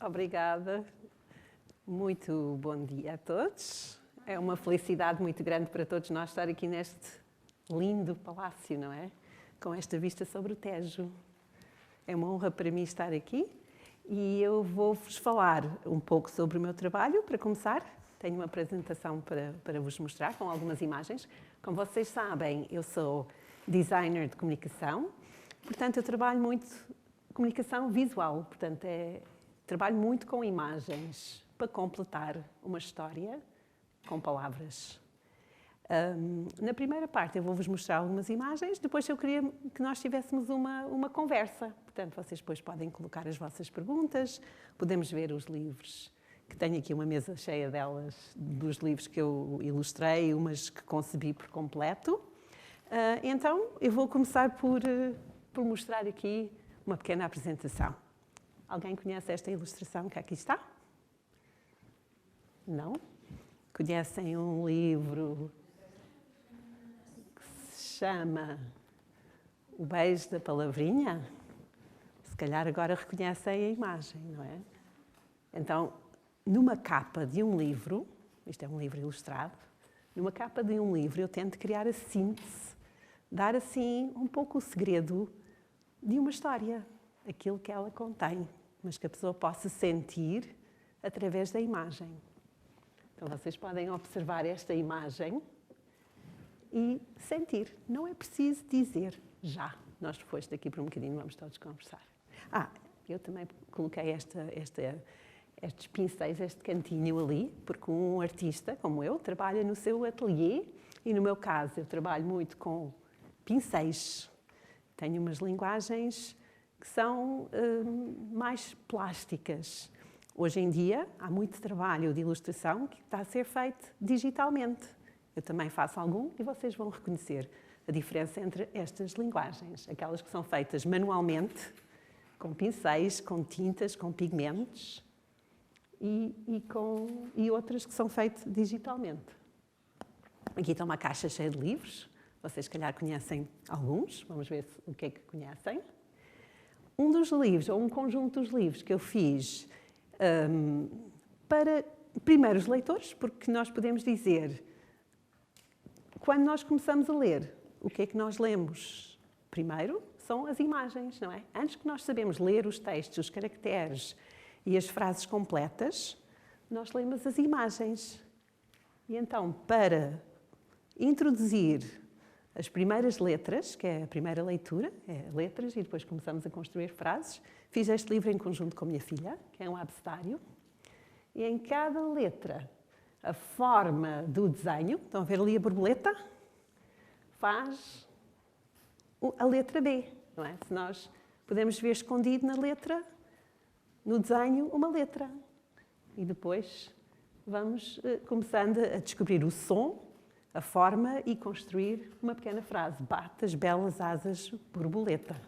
Obrigada. Muito bom dia a todos. É uma felicidade muito grande para todos nós estar aqui neste lindo palácio, não é? Com esta vista sobre o Tejo. É uma honra para mim estar aqui e eu vou-vos falar um pouco sobre o meu trabalho, para começar. Tenho uma apresentação para vos mostrar com algumas imagens. Como vocês sabem, eu sou designer de comunicação, portanto eu trabalho muito comunicação visual, portanto trabalho muito com imagens para completar uma história com palavras. Na primeira parte eu vou-vos mostrar algumas imagens, depois eu queria que nós tivéssemos uma conversa. Portanto, vocês depois podem colocar as vossas perguntas, podemos ver os livros, que tenho aqui uma mesa cheia delas, dos livros que eu ilustrei, umas que concebi por completo. Então, eu vou começar por mostrar aqui uma pequena apresentação. Alguém conhece esta ilustração que aqui está? Não? Conhecem um livro que se chama O Beijo da Palavrinha? Se calhar agora reconhecem a imagem, não é? Então, numa capa de um livro, isto é um livro ilustrado, numa capa de um livro eu tento criar a síntese, dar assim um pouco o segredo de uma história, aquilo que ela contém, mas que a pessoa possa sentir através da imagem. Então vocês podem observar esta imagem e sentir. Não é preciso dizer já. Nós depois daqui por um bocadinho vamos todos conversar. Eu também coloquei estes pincéis, este cantinho ali, porque um artista como eu trabalha no seu ateliê e no meu caso eu trabalho muito com pincéis. Tenho umas linguagens que são mais plásticas. Hoje em dia, há muito trabalho de ilustração que está a ser feito digitalmente. Eu também faço algum e vocês vão reconhecer a diferença entre estas linguagens. Aquelas que são feitas manualmente, com pincéis, com tintas, com pigmentos, e outras que são feitas digitalmente. Aqui está uma caixa cheia de livros. Vocês, se calhar, conhecem alguns. Vamos ver o que é que conhecem. Um dos livros, ou um conjunto dos livros que eu fiz para primeiros leitores, porque nós podemos dizer, quando nós começamos a ler, o que é que nós lemos? Primeiro, são as imagens, não é? Antes que nós sabemos ler os textos, os caracteres e as frases completas, nós lemos as imagens. E então, para introduzir as primeiras letras, que é a primeira leitura, é letras, e depois começamos a construir frases. Fiz este livro em conjunto com a minha filha, que é um abecedário, e em cada letra, a forma do desenho, estão a ver ali a borboleta, faz a letra B, não é? Se nós podemos ver escondido na letra, no desenho, uma letra. E depois vamos começando a descobrir o som, a forma e construir uma pequena frase. Bate as belas asas, borboleta.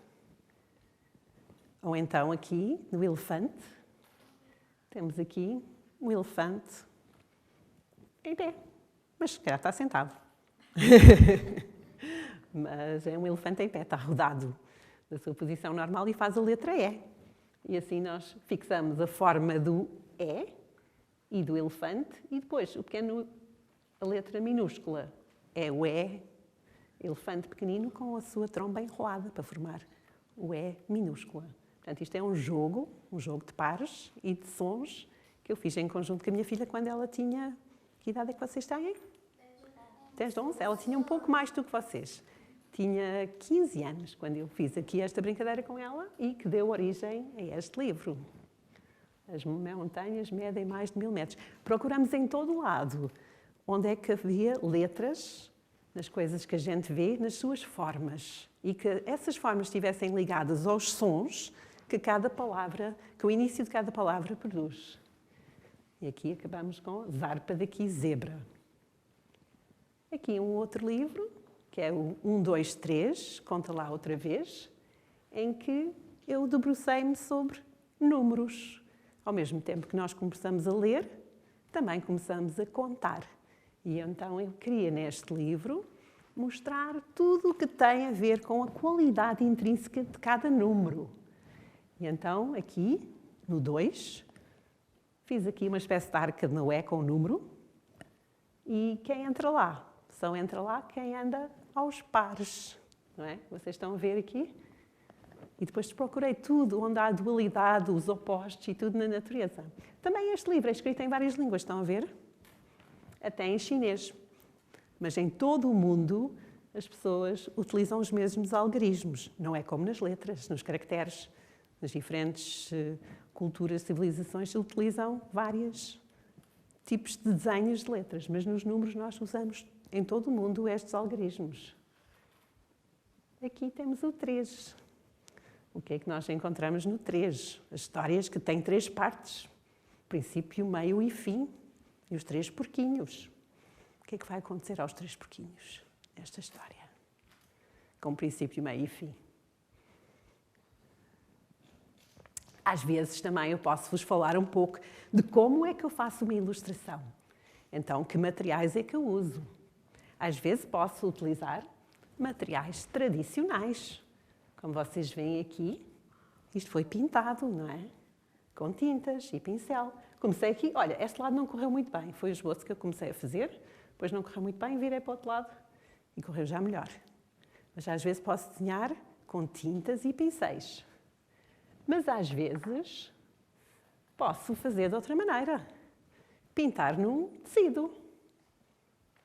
Ou então aqui, no elefante, temos aqui um elefante em pé, mas se calhar está sentado. Mas é um elefante em pé, está rodado da sua posição normal e faz a letra E. E assim nós fixamos a forma do E do elefante e depois a letra minúscula é o E, elefante pequenino com a sua tromba enrolada para formar o E minúscula. Portanto, isto é um jogo de pares e de sons que eu fiz em conjunto com a minha filha quando ela tinha... Que idade é que vocês têm? 10, 11? Ela tinha um pouco mais do que vocês. Tinha 15 anos quando eu fiz aqui esta brincadeira com ela e que deu origem a este livro. As montanhas medem mais de 1000 metros. Procuramos em todo o lado onde é que havia letras nas coisas que a gente vê, nas suas formas. E que essas formas estivessem ligadas aos sons que o início de cada palavra produz. E aqui acabamos com zarpa daqui, zebra. Aqui um outro livro, que é o 1, 2, 3, conta lá outra vez, em que eu debrucei-me sobre números. Ao mesmo tempo que nós começamos a ler, também começamos a contar. E então eu queria, neste livro, mostrar tudo o que tem a ver com a qualidade intrínseca de cada número. E então, aqui, no 2, Fiz aqui uma espécie de arca de Noé com o número. E quem entra lá? Só entra lá quem anda aos pares. Não é? Vocês estão a ver aqui? E depois procurei tudo onde há dualidade, os opostos e tudo na natureza. Também este livro é escrito em várias línguas, estão a ver? Até em chinês. Mas em todo o mundo as pessoas utilizam os mesmos algarismos. Não é como nas letras, nos caracteres. Nas diferentes culturas, civilizações utilizam vários tipos de desenhos de letras. Mas nos números nós usamos em todo o mundo estes algarismos. Aqui temos o 3. O que é que nós encontramos no 3? As histórias que têm 3 partes. Princípio, meio e fim. E os 3 porquinhos. O que é que vai acontecer aos 3 porquinhos nesta história? Com princípio, meio e fim. Às vezes também eu posso vos falar um pouco de como é que eu faço uma ilustração. Então, que materiais é que eu uso? Às vezes posso utilizar materiais tradicionais. Como vocês veem aqui, isto foi pintado, não é? Com tintas e pincel. Comecei aqui, olha, este lado não correu muito bem. Foi o esboço que eu comecei a fazer, depois não correu muito bem, virei para o outro lado e correu já melhor. Mas às vezes posso desenhar com tintas e pincéis. Mas às vezes posso fazer de outra maneira. Pintar num tecido.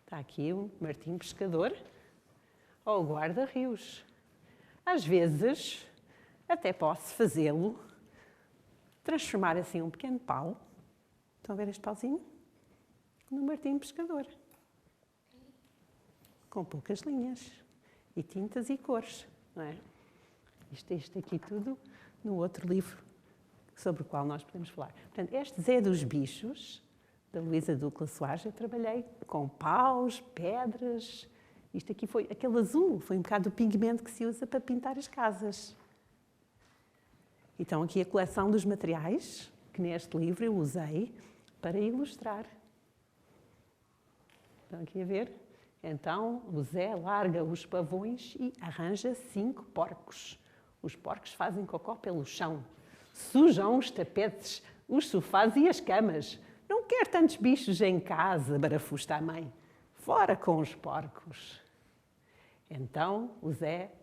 Está aqui o Martim Pescador ou o guarda-rios. Às vezes, até posso fazê-lo, transformar assim um pequeno pau, estão a ver este pauzinho? No Martim Pescador. Com poucas linhas, e tintas e cores, não é? Isto aqui tudo no outro livro sobre o qual nós podemos falar. Portanto, este Zé dos Bichos, da Luísa Ducla Soares, eu trabalhei com paus, pedras. Isto aqui foi, aquele azul, foi um bocado o pigmento que se usa para pintar as casas. Então, aqui a coleção dos materiais que neste livro eu usei para ilustrar. Estão aqui a ver? Então, o Zé larga os pavões e arranja 5 porcos. Os porcos fazem cocó pelo chão, sujam os tapetes, os sofás e as camas. Não quer tantos bichos em casa, barafusta a mãe. Fora com os porcos. Então, o Zé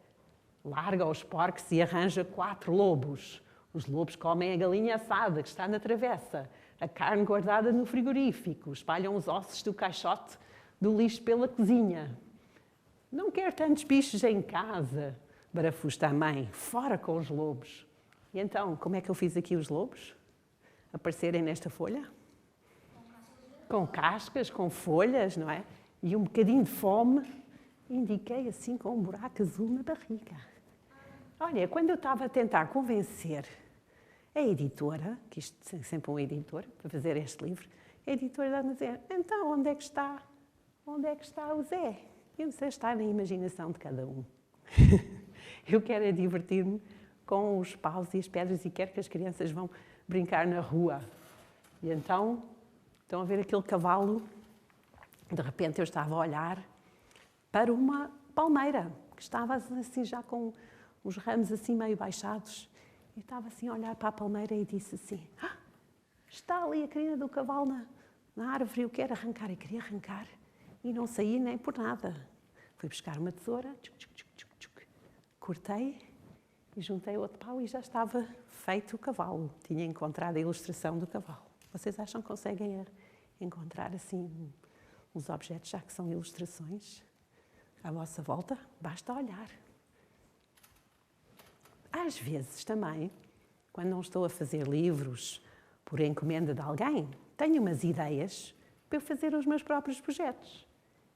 larga os porcos e arranja 4 lobos. Os lobos comem a galinha assada que está na travessa, a carne guardada no frigorífico, espalham os ossos do caixote do lixo pela cozinha. Não quer tantos bichos em casa, barafusta a mãe, fora com os lobos. E então, como é que eu fiz aqui os lobos? Aparecerem nesta folha? Com cascas, com folhas, não é? E um bocadinho de fome, indiquei assim com um buraco azul na barriga. Olha, quando eu estava a tentar convencer a editora, que isto é sempre um editor, para fazer este livro, a editora dá-me a dizer, então, onde é que está o Zé? Eu não sei, está na imaginação de cada um. Eu quero é divertir-me com os paus e as pedras e quero que as crianças vão brincar na rua. E então, estão a ver aquele cavalo? De repente eu estava a olhar para uma palmeira, que estava assim já com os ramos assim meio baixados. Eu estava assim a olhar para a palmeira e disse assim, está ali a crina do cavalo na árvore, eu quero arrancar. Eu queria arrancar e não saí nem por nada. Fui buscar uma tesoura, cortei e juntei outro pau e já estava feito o cavalo. Tinha encontrado a ilustração do cavalo. Vocês acham que conseguem encontrar assim uns objetos já que são ilustrações à vossa volta? Basta olhar. Às vezes também, quando não estou a fazer livros por encomenda de alguém, tenho umas ideias para eu fazer os meus próprios projetos.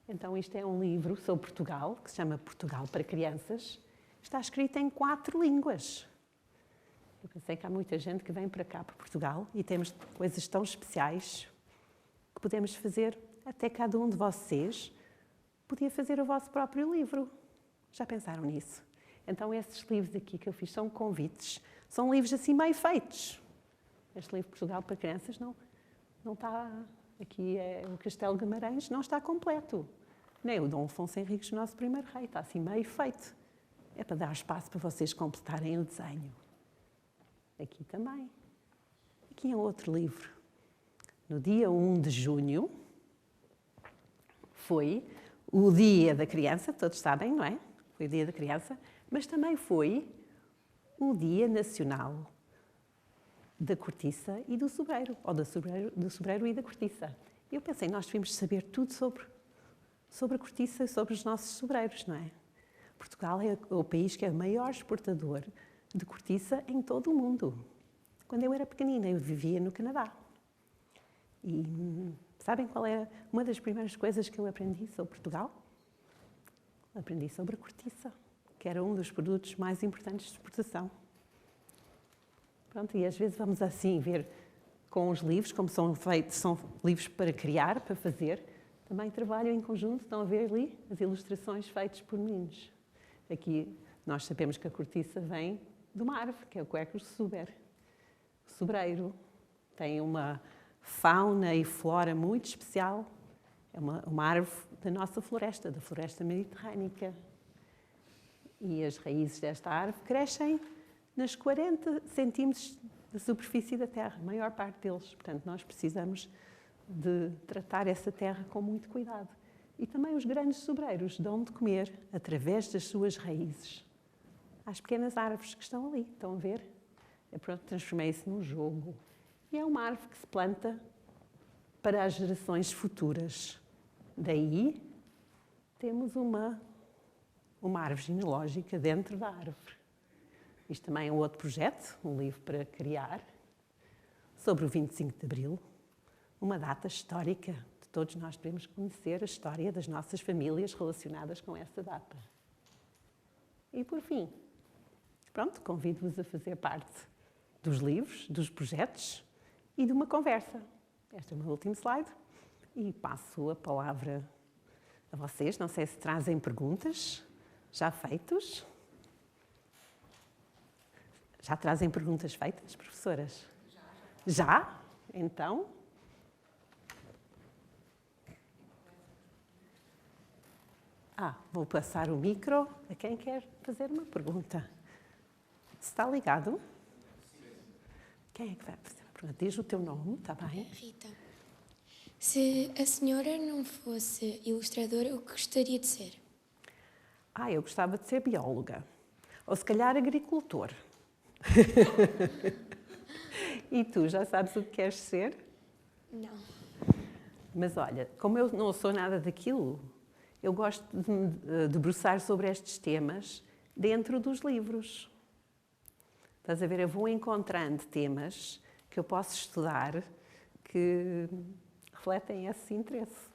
Então isto é um livro sobre Portugal, que se chama Portugal para Crianças. Está escrito em 4 línguas. Eu pensei que há muita gente que vem para cá, para Portugal, e temos coisas tão especiais que podemos fazer, até cada um de vocês podia fazer o vosso próprio livro. Já pensaram nisso? Então esses livros aqui que eu fiz são convites, são livros assim meio feitos. Este livro Portugal para Crianças não está, aqui é o Castelo Guimarães, não está completo. Nem o Dom Afonso Henriques, nosso primeiro rei, está assim meio feito. É para dar espaço para vocês completarem o desenho. Aqui também. Aqui é outro livro. no dia 1 de junho, foi o Dia da Criança, todos sabem, não é? Foi o Dia da Criança, mas também foi o Dia Nacional da Cortiça e do Sobreiro, ou do Sobreiro e da Cortiça. E eu pensei, nós devíamos saber tudo sobre a cortiça e sobre os nossos sobreiros, não é? Portugal é o país que é o maior exportador de cortiça em todo o mundo. Quando eu era pequenina, eu vivia no Canadá. E sabem qual é uma das primeiras coisas que eu aprendi sobre Portugal? Aprendi sobre a cortiça, que era um dos produtos mais importantes de exportação. Pronto, e às vezes vamos assim ver com os livros, como são feitos, são livros para criar, para fazer. Também trabalham em conjunto, estão a ver ali as ilustrações feitas por meninos. Aqui nós sabemos que a cortiça vem de uma árvore, que é o Quercus suber. O sobreiro tem uma fauna e flora muito especial. É uma árvore da nossa floresta, da floresta mediterrânica. E as raízes desta árvore crescem nas 40 centímetros da superfície da terra, a maior parte deles. Portanto, nós precisamos de tratar essa terra com muito cuidado. E também os grandes sobreiros dão de comer, através das suas raízes, às pequenas árvores que estão ali. Estão a ver? Eu pronto, transformei isso num jogo. E é uma árvore que se planta para as gerações futuras. Daí temos uma árvore genealógica dentro da árvore. Isto também é um outro projeto, um livro para criar, sobre o 25 de Abril, uma data histórica de todos nós devemos conhecer a história das nossas famílias relacionadas com essa data. E por fim, pronto, convido-vos a fazer parte dos livros, dos projetos e de uma conversa. Este é o meu último slide e passo a palavra a vocês. Não sei se trazem perguntas já feitas. Já trazem perguntas feitas, professoras? Já? Então? Vou passar o micro a quem quer fazer uma pergunta. Está ligado? Quem é que vai fazer uma pergunta? Diz o teu nome, está bem? Rita. Se a senhora não fosse ilustradora, o que gostaria de ser? Eu gostava de ser bióloga. Ou se calhar agricultor. E tu, já sabes o que queres ser? Não. Mas olha, como eu não sou nada daquilo, eu gosto de me debruçar sobre estes temas dentro dos livros. Estás a ver? Eu vou encontrando temas que eu posso estudar que refletem esse interesse.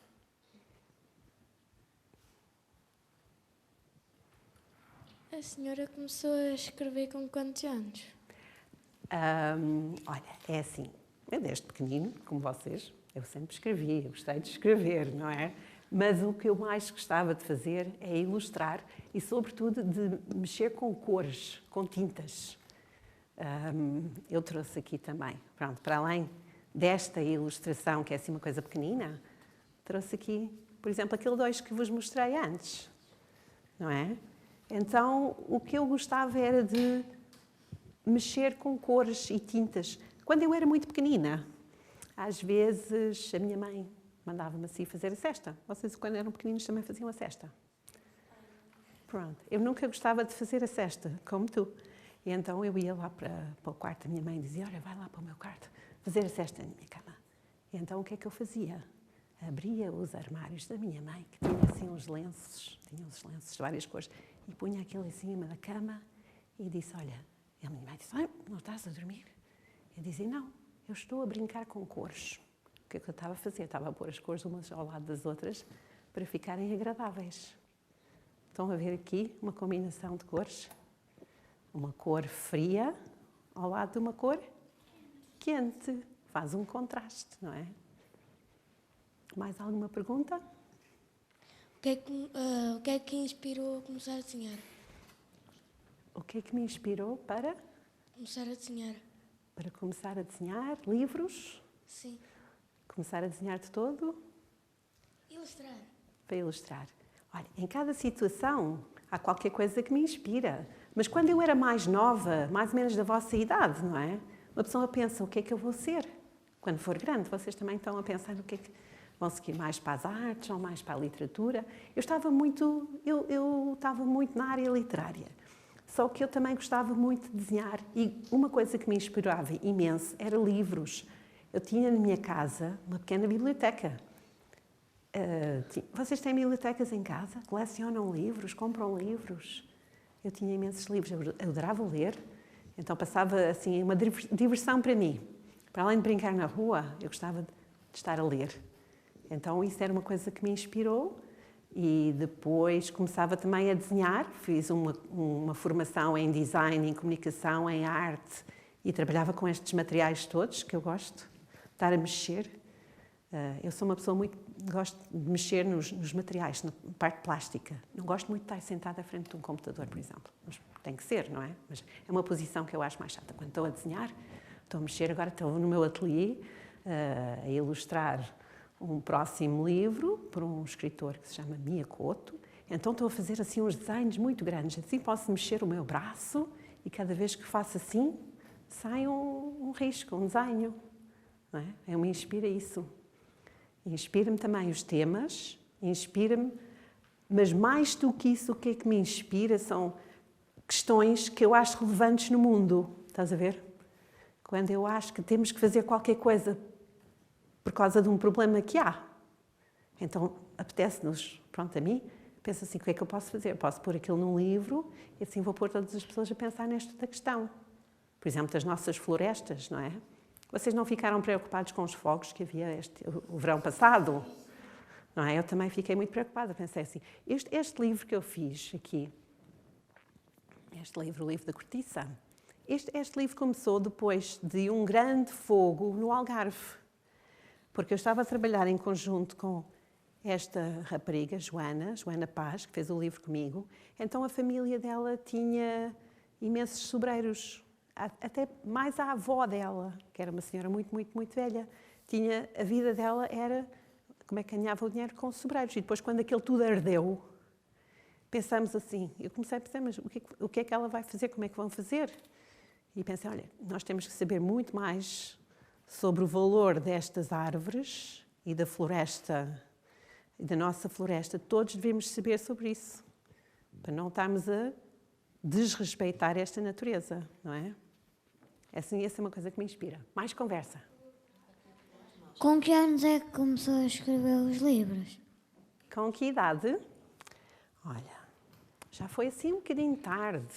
A senhora começou a escrever com quantos anos? Olha, é assim, eu desde pequenino, como vocês, eu sempre escrevi, eu gostei de escrever, não é? Mas o que eu mais gostava de fazer é ilustrar e, sobretudo, de mexer com cores, com tintas. Eu trouxe aqui também, pronto, para além desta ilustração, que é assim uma coisa pequenina, trouxe aqui, por exemplo, aquele 2 que vos mostrei antes, não é? Então, o que eu gostava era de mexer com cores e tintas. Quando eu era muito pequenina, às vezes a minha mãe mandava-me assim fazer a cesta. Vocês, quando eram pequeninos, também faziam a cesta? Pronto. Eu nunca gostava de fazer a cesta, como tu. E então eu ia lá para o quarto da minha mãe e dizia, olha, vai lá para o meu quarto fazer a cesta na minha cama. E então o que é que eu fazia? Abria os armários da minha mãe, que tinha assim uns lenços, de várias cores, e punha aquilo em cima da cama e disse, olha, e a minha mãe disse, não estás a dormir? Eu dizia, não, eu estou a brincar com cores. O que é que eu estava a fazer? Estava a pôr as cores umas ao lado das outras para ficarem agradáveis. Estão a ver aqui uma combinação de cores? Uma cor fria ao lado de uma cor quente. Faz um contraste, não é? Mais alguma pergunta? O que é que inspirou a começar a desenhar? O que é que me inspirou para? Começar a desenhar. Para começar a desenhar livros? Sim. Começar a desenhar de todo? Ilustrar. Para ilustrar. Olha, em cada situação há qualquer coisa que me inspira. Mas quando eu era mais nova, mais ou menos da vossa idade, não é? Uma pessoa pensa, o que é que eu vou ser? Quando for grande, vocês também estão a pensar no que é que vão seguir mais para as artes ou mais para a literatura. Eu estava muito na área literária, só que eu também gostava muito de desenhar e uma coisa que me inspirava imenso era livros. Eu tinha na minha casa uma pequena biblioteca. Vocês têm bibliotecas em casa? Colecionam livros? Compram livros? Eu tinha imensos livros, eu adorava ler, então passava assim uma diversão para mim. Para além de brincar na rua, eu gostava de estar a ler. Então isso era uma coisa que me inspirou e depois começava também a desenhar. Fiz uma formação em design, em comunicação, em arte e trabalhava com estes materiais todos que eu gosto de estar a mexer. Eu sou uma pessoa muito gosto de mexer nos materiais, na parte plástica. Não gosto muito de estar sentada à frente de um computador, por exemplo. Mas tem que ser, não é? Mas é uma posição que eu acho mais chata. Quando estou a desenhar, estou a mexer. Agora estou no meu ateliê a ilustrar um próximo livro por um escritor que se chama Miyakoto. Então estou a fazer assim uns desenhos muito grandes. Assim posso mexer o meu braço e cada vez que faço assim, sai um risco, um desenho. Não é? Eu me inspira isso. Inspira-me também os temas, inspira-me, mas mais do que isso, o que é que me inspira são questões que eu acho relevantes no mundo. Estás a ver? Quando eu acho que temos que fazer qualquer coisa por causa de um problema que há. Então, apetece-nos, pronto, a mim, penso assim, o que é que eu posso fazer? Posso pôr aquilo num livro e assim vou pôr todas as pessoas a pensar nesta questão. Por exemplo, das nossas florestas, não é? Vocês não ficaram preocupados com os fogos que havia o verão passado? Não é? Eu também fiquei muito preocupada. Pensei assim, este livro que eu fiz aqui, o livro da Cortiça, este livro começou depois de um grande fogo no Algarve. Porque eu estava a trabalhar em conjunto com esta rapariga, Joana Paz, que fez o livro comigo. Então a família dela tinha imensos sobreiros. Até mais a avó dela, que era uma senhora muito, muito, muito velha, a vida dela era como é que ganhava o dinheiro com sobreiros. E depois, quando aquilo tudo ardeu, pensamos assim, eu comecei a pensar, mas o que é que ela vai fazer, como é que vão fazer? E pensei, olha, nós temos que saber muito mais sobre o valor destas árvores e da floresta, e da nossa floresta. Todos devemos saber sobre isso, para não estarmos a desrespeitar esta natureza, não é? Assim, essa é uma coisa que me inspira. Mais conversa. Com que anos é que começou a escrever os livros? Com que idade? Olha, já foi assim um bocadinho tarde.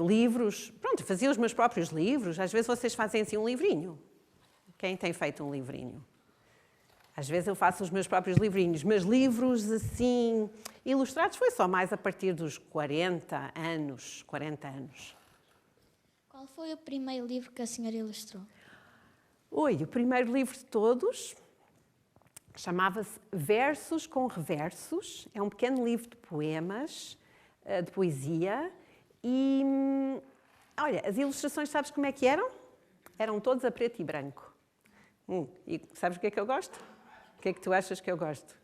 Livros, pronto, fazia os meus próprios livros. Às vezes vocês fazem assim um livrinho. Quem tem feito um livrinho? Às vezes eu faço os meus próprios livrinhos, mas livros assim, ilustrados foi só mais a partir dos 40 anos. Qual foi o primeiro livro que a senhora ilustrou? O primeiro livro de todos chamava-se Versos com Reversos. É um pequeno livro de poemas, de poesia. E, olha, as ilustrações, sabes como é que eram? Eram todos a preto e branco. E sabes o que é que eu gosto? O que é que tu achas que eu gosto?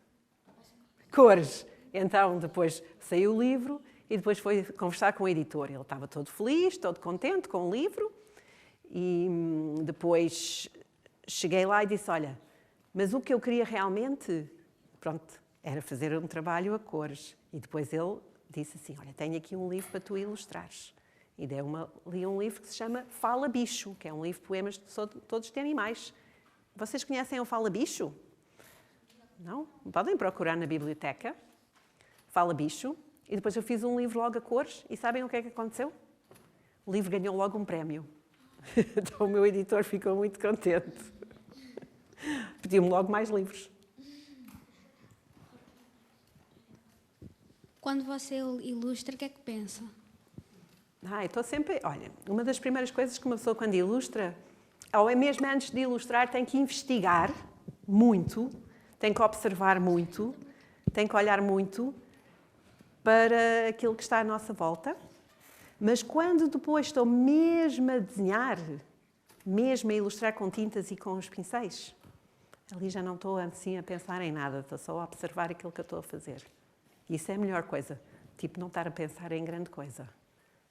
Cores. Então, depois saiu o livro e depois foi conversar com o editor. Ele estava todo feliz, todo contente com o livro. E depois cheguei lá e disse, olha, mas o que eu queria realmente, pronto, era fazer um trabalho a cores. E depois ele disse assim, olha, tenho aqui um livro para tu ilustrares. E li um livro que se chama Fala Bicho, que é um livro de poemas todos de animais. Vocês conhecem o Fala Bicho? Não? Podem procurar na biblioteca. Fala Bicho. E depois eu fiz um livro logo a cores. E sabem o que é que aconteceu? O livro ganhou logo um prémio. Então o meu editor ficou muito contente. Pediu-me logo mais livros. Quando você ilustra, o que é que pensa? Estou sempre... Olha, uma das primeiras coisas que uma pessoa quando ilustra, ou é mesmo antes de ilustrar, tem que investigar muito, tem que observar muito, tem que olhar muito para aquilo que está à nossa volta. Mas quando depois estou mesmo a desenhar, mesmo a ilustrar com tintas e com os pincéis, ali já não estou assim a pensar em nada, estou só a observar aquilo que eu estou a fazer. E isso é a melhor coisa, tipo não estar a pensar em grande coisa.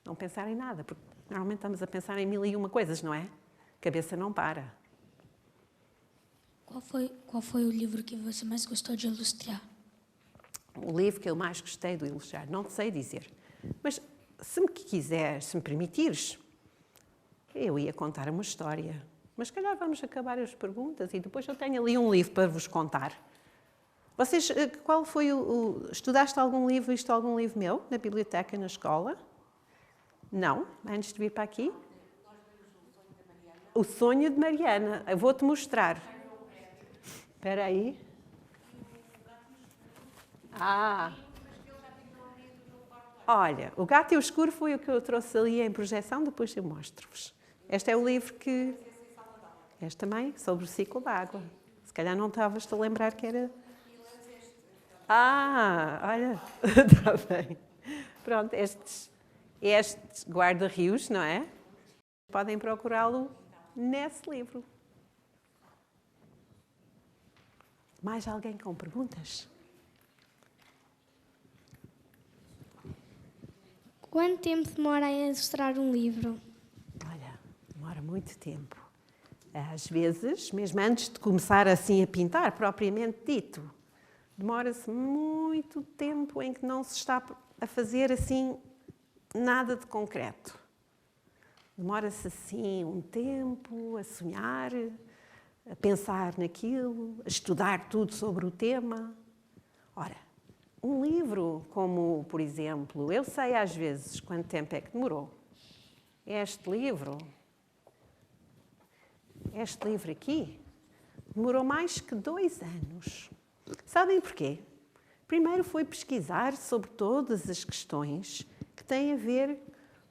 Não pensar em nada, porque normalmente estamos a pensar em 1001 coisas, não é? A cabeça não para. Qual foi o livro que você mais gostou de ilustrar? O livro que eu mais gostei de ilustrar, não sei dizer. Mas se me permitires, eu ia contar uma história. Mas se calhar vamos acabar as perguntas e depois eu tenho ali um livro para vos contar. Vocês, qual foi estudaste algum livro, viste algum livro meu na biblioteca, na escola? Não? Antes de vir para aqui? O Sonho de Mariana. Eu vou-te mostrar. Espera aí. Olha, O Gato e o Escuro foi o que eu trouxe ali em projeção, depois eu mostro-vos. Este é o livro que... Este também, sobre o ciclo da água. Se calhar não estavas a lembrar que era... Olha, está bem. Pronto, estes guarda-rios, não é? Podem procurá-lo nesse livro. Mais alguém com perguntas? Quanto tempo demora a ilustrar um livro? Olha, demora muito tempo. Às vezes, mesmo antes de começar assim a pintar, propriamente dito, demora-se muito tempo em que não se está a fazer assim nada de concreto. Demora-se assim um tempo a sonhar, a pensar naquilo, a estudar tudo sobre o tema. Ora, um livro como, por exemplo, eu sei às vezes quanto tempo é que demorou. Este livro aqui demorou mais que 2 anos. Sabem porquê? Primeiro foi pesquisar sobre todas as questões que têm a ver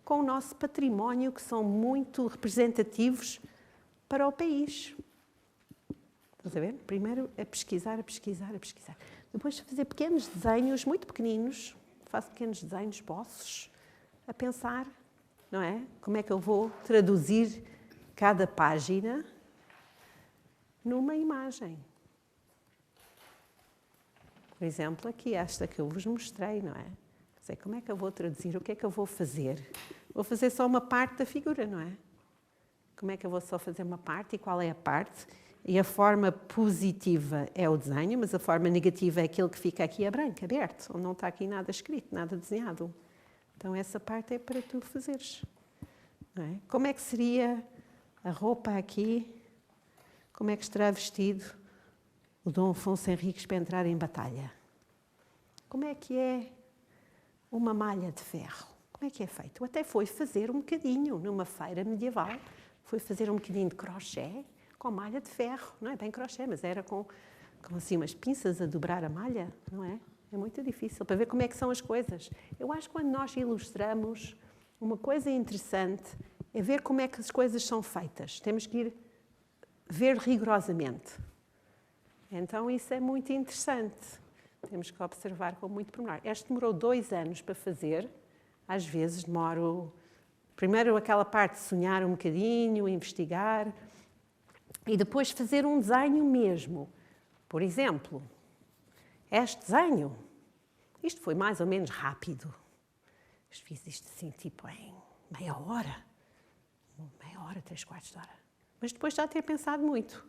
com o nosso património, que são muito representativos para o país. Estás a ver? Primeiro a pesquisar. Depois fazer pequenos desenhos, muito pequeninos. Faço pequenos desenhos, esboços, a pensar, não é? Como é que eu vou traduzir cada página numa imagem. Por exemplo, aqui esta que eu vos mostrei, não é? Sei como é que eu vou traduzir, o que é que eu vou fazer? Vou fazer só uma parte da figura, não é? Como é que eu vou só fazer uma parte e qual é a parte? E a forma positiva é o desenho, mas a forma negativa é aquele que fica aqui a branco, aberto, onde não está aqui nada escrito, nada desenhado. Então essa parte é para tu fazeres. Não é? Como é que seria a roupa aqui? Como é que estará vestido o Dom Afonso Henriques para entrar em batalha? Como é que é uma malha de ferro? Como é que é feito? Até foi fazer um bocadinho, numa feira medieval, foi fazer um bocadinho de crochê com malha de ferro. Não é bem crochê, mas era com assim umas pinças a dobrar a malha, não é? É muito difícil para ver como é que são as coisas. Eu acho que quando nós ilustramos, uma coisa interessante é ver como é que as coisas são feitas. Temos que ir ver rigorosamente. Então isso é muito interessante. Temos que observar com muito pormenor. Este demorou 2 anos para fazer. Às vezes demoro... Primeiro aquela parte de sonhar um bocadinho, investigar, e depois fazer um desenho mesmo. Por exemplo, este desenho, isto foi mais ou menos rápido. Fiz isto assim, tipo em meia hora, 3/4 de hora. Mas depois já ter pensado muito.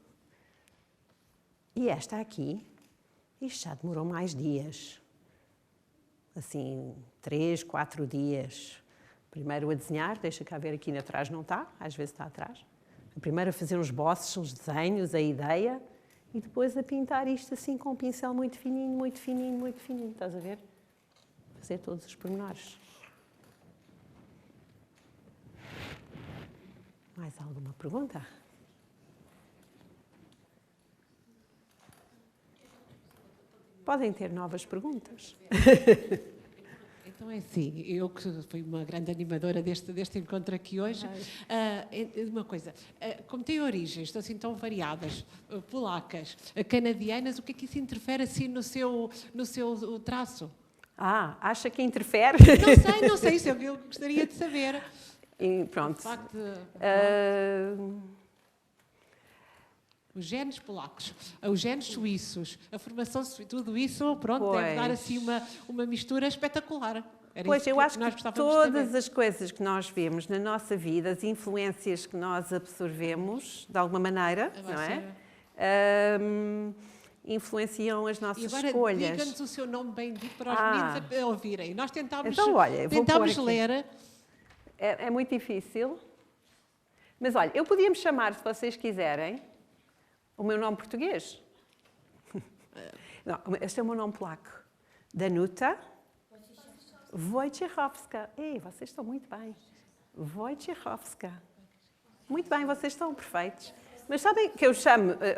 E esta aqui, isto já demorou mais dias. Assim, 3, 4 dias. Primeiro a desenhar, deixa cá ver aqui atrás, não está? Às vezes está atrás. Primeiro a fazer uns esboços, uns desenhos, a ideia, e depois a pintar isto assim com um pincel muito fininho, muito fininho, muito fininho. Estás a ver? Fazer todos os pormenores. Mais alguma pergunta? Podem ter novas perguntas. Então é assim, eu que fui uma grande animadora deste encontro aqui hoje, uma coisa, como tem origens assim tão variadas, polacas, canadianas, o que é que isso interfere assim no seu traço? Acha que interfere? Não sei, isso é o que eu gostaria de saber. E pronto. De facto, os genes polacos, os genes suíços, a formação suíça, tudo isso, pronto, deve dar assim uma mistura espetacular. Pois, eu acho que todas as coisas que nós vemos na nossa vida, as influências que nós absorvemos, de alguma maneira, não é? influenciam as nossas E agora escolhas. diga-nos o seu nome bem dito para os meninos a ouvirem. Nós tentámos, Então, olha, vou pôr aqui. ler. É muito difícil. Mas olha, eu podia me chamar, se vocês quiserem, o meu nome português. Não, este é o meu nome polaco. Danuta Wojciechowska. Ei, vocês estão muito bem. Wojciechowska. Muito bem, vocês estão perfeitos. Mas sabem que eu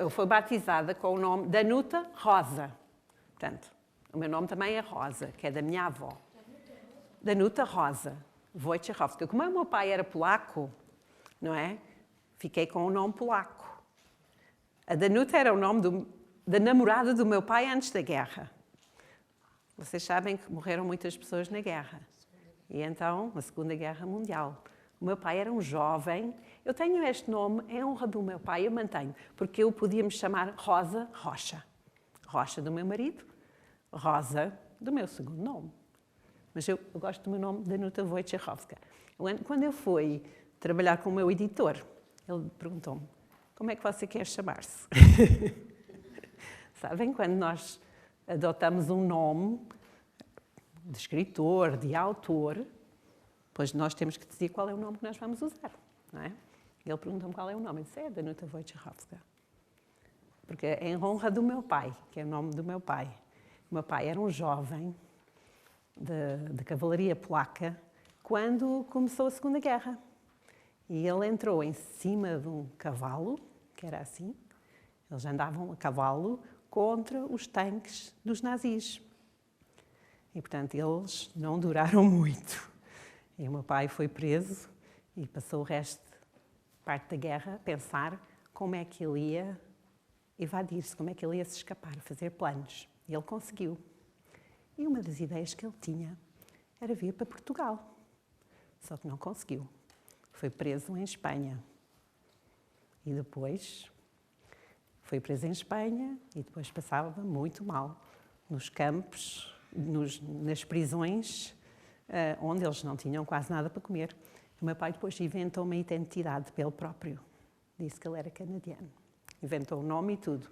fui batizada com o nome Danuta Rosa. Portanto, o meu nome também é Rosa, que é da minha avó. Danuta Rosa Wojciechowska. Como o meu pai era polaco, não é? Fiquei com o nome polaco. A Danuta era o nome da namorada do meu pai antes da guerra. Vocês sabem que morreram muitas pessoas na guerra. E então, na Segunda Guerra Mundial. O meu pai era um jovem. Eu tenho este nome em honra do meu pai, eu mantenho, porque eu podia me chamar Rosa Rocha. Rocha do meu marido, Rosa do meu segundo nome. Mas eu gosto do meu nome, Danuta Wojciechowska. Quando eu fui trabalhar com o meu editor, ele perguntou-me, como é que você quer chamar-se? Sabem, quando nós adotamos um nome de escritor, de autor, pois nós temos que decidir qual é o nome que nós vamos usar, não é? Ele perguntou-me qual é o nome. Eu disse, Danuta Wojciechowska. Porque é em honra do meu pai, que é o nome do meu pai. O meu pai era um jovem de cavalaria polaca quando começou a Segunda Guerra. E ele entrou em cima de um cavalo, que era assim. Eles andavam a cavalo contra os tanques dos nazis. E, portanto, eles não duraram muito. E o meu pai foi preso e passou o resto, parte da guerra, a pensar como é que ele ia evadir-se, como é que ele ia se escapar, fazer planos. E ele conseguiu. E uma das ideias que ele tinha era vir para Portugal. Só que não conseguiu. Foi preso em Espanha. E depois foi preso em Espanha e depois passava muito mal nos campos, nas prisões, onde eles não tinham quase nada para comer. O meu pai depois inventou uma identidade para ele próprio. Disse que ele era canadiano. Inventou o nome e tudo.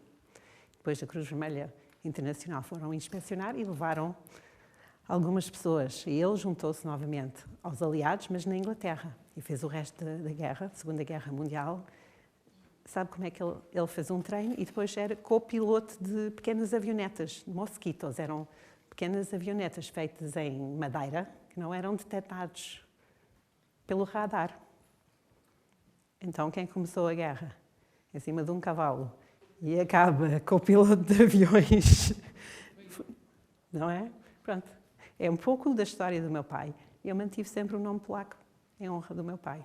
Depois a Cruz Vermelha Internacional foram inspecionar e levaram algumas pessoas. E ele juntou-se novamente aos aliados, mas na Inglaterra. E fez o resto da guerra, Segunda Guerra Mundial. Sabe como é que ele fez um treino? E depois era copiloto de pequenas avionetas, de mosquitos. Eram pequenas avionetas feitas em madeira, que não eram detectados pelo radar. Então, quem começou a guerra? Em cima de um cavalo. E acaba com o piloto de aviões. Não é? Pronto. É um pouco da história do meu pai. Eu mantive sempre o nome polaco em honra do meu pai.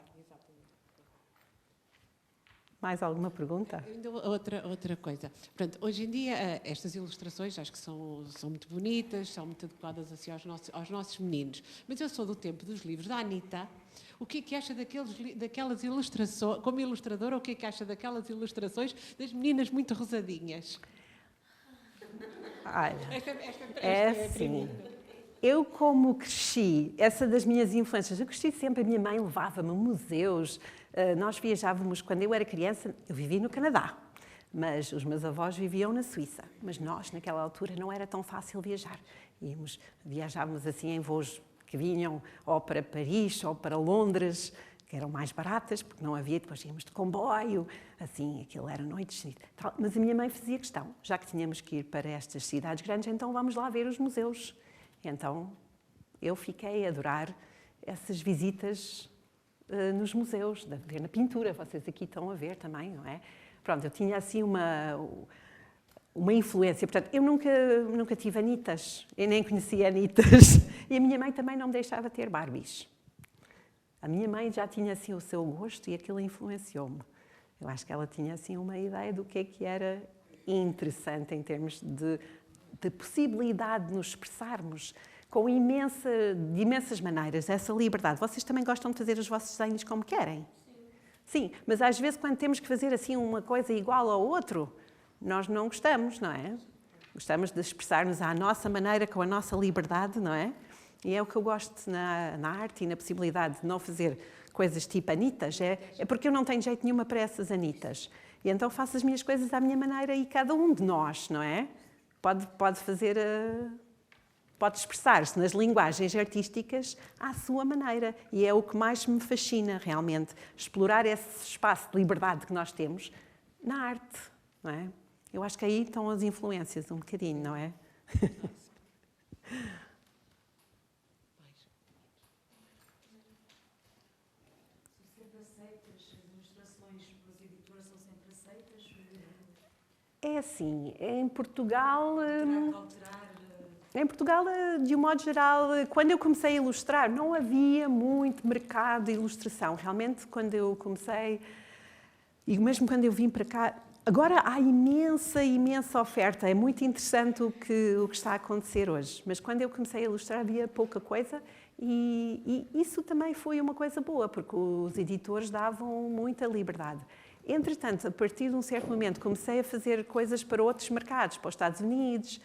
Mais alguma pergunta? Ainda outra coisa. Portanto, hoje em dia, estas ilustrações acho que são muito bonitas, são muito adequadas assim, aos nossos meninos. Mas eu sou do tempo dos livros da Anita. O que é que acha daquelas ilustrações, como ilustradora, o que é que acha daquelas ilustrações das meninas muito rosadinhas? Olha, Esta é a assim. primeira. Eu, como cresci, essa das minhas influências, eu cresci sempre, a minha mãe levava-me a museus, nós viajávamos, quando eu era criança, eu vivi no Canadá, mas os meus avós viviam na Suíça, mas nós, naquela altura, não era tão fácil viajar. Viajávamos assim em voos que vinham ou para Paris ou para Londres, que eram mais baratas, porque não havia, depois íamos de comboio, assim, aquilo era noites. Mas a minha mãe fazia questão, já que tínhamos que ir para estas cidades grandes, então vamos lá ver os museus. Então, eu fiquei a adorar essas visitas nos museus, de ver na pintura, vocês aqui estão a ver também, não é? Pronto, eu tinha assim uma influência, portanto, eu nunca tive Anitas, eu nem conhecia Anitas, e a minha mãe também não me deixava ter Barbies. A minha mãe já tinha assim o seu gosto e aquilo influenciou-me. Eu acho que ela tinha assim uma ideia do que é que era interessante em termos de possibilidade de nos expressarmos com de imensas maneiras, essa liberdade. Vocês também gostam de fazer os vossos desenhos como querem? Sim, mas às vezes quando temos que fazer assim uma coisa igual ao outro, nós não gostamos, não é? Gostamos de expressar-nos à nossa maneira, com a nossa liberdade, não é? E é o que eu gosto na arte e na possibilidade de não fazer coisas tipo Anitas, é porque eu não tenho jeito nenhuma para essas Anitas. E então faço as minhas coisas à minha maneira e cada um de nós, não é? Pode fazer, pode expressar-se nas linguagens artísticas à sua maneira. E é o que mais me fascina, realmente, explorar esse espaço de liberdade que nós temos na arte, não é? Eu acho que aí estão as influências um bocadinho, não é? É assim, em Portugal, de um modo geral, quando eu comecei a ilustrar, não havia muito mercado de ilustração. Realmente, quando eu comecei, e mesmo quando eu vim para cá, agora há imensa oferta. É muito interessante o que está a acontecer hoje. Mas quando eu comecei a ilustrar, havia pouca coisa e isso também foi uma coisa boa, porque os editores davam muita liberdade. Entretanto, a partir de um certo momento, comecei a fazer coisas para outros mercados, para os Estados Unidos,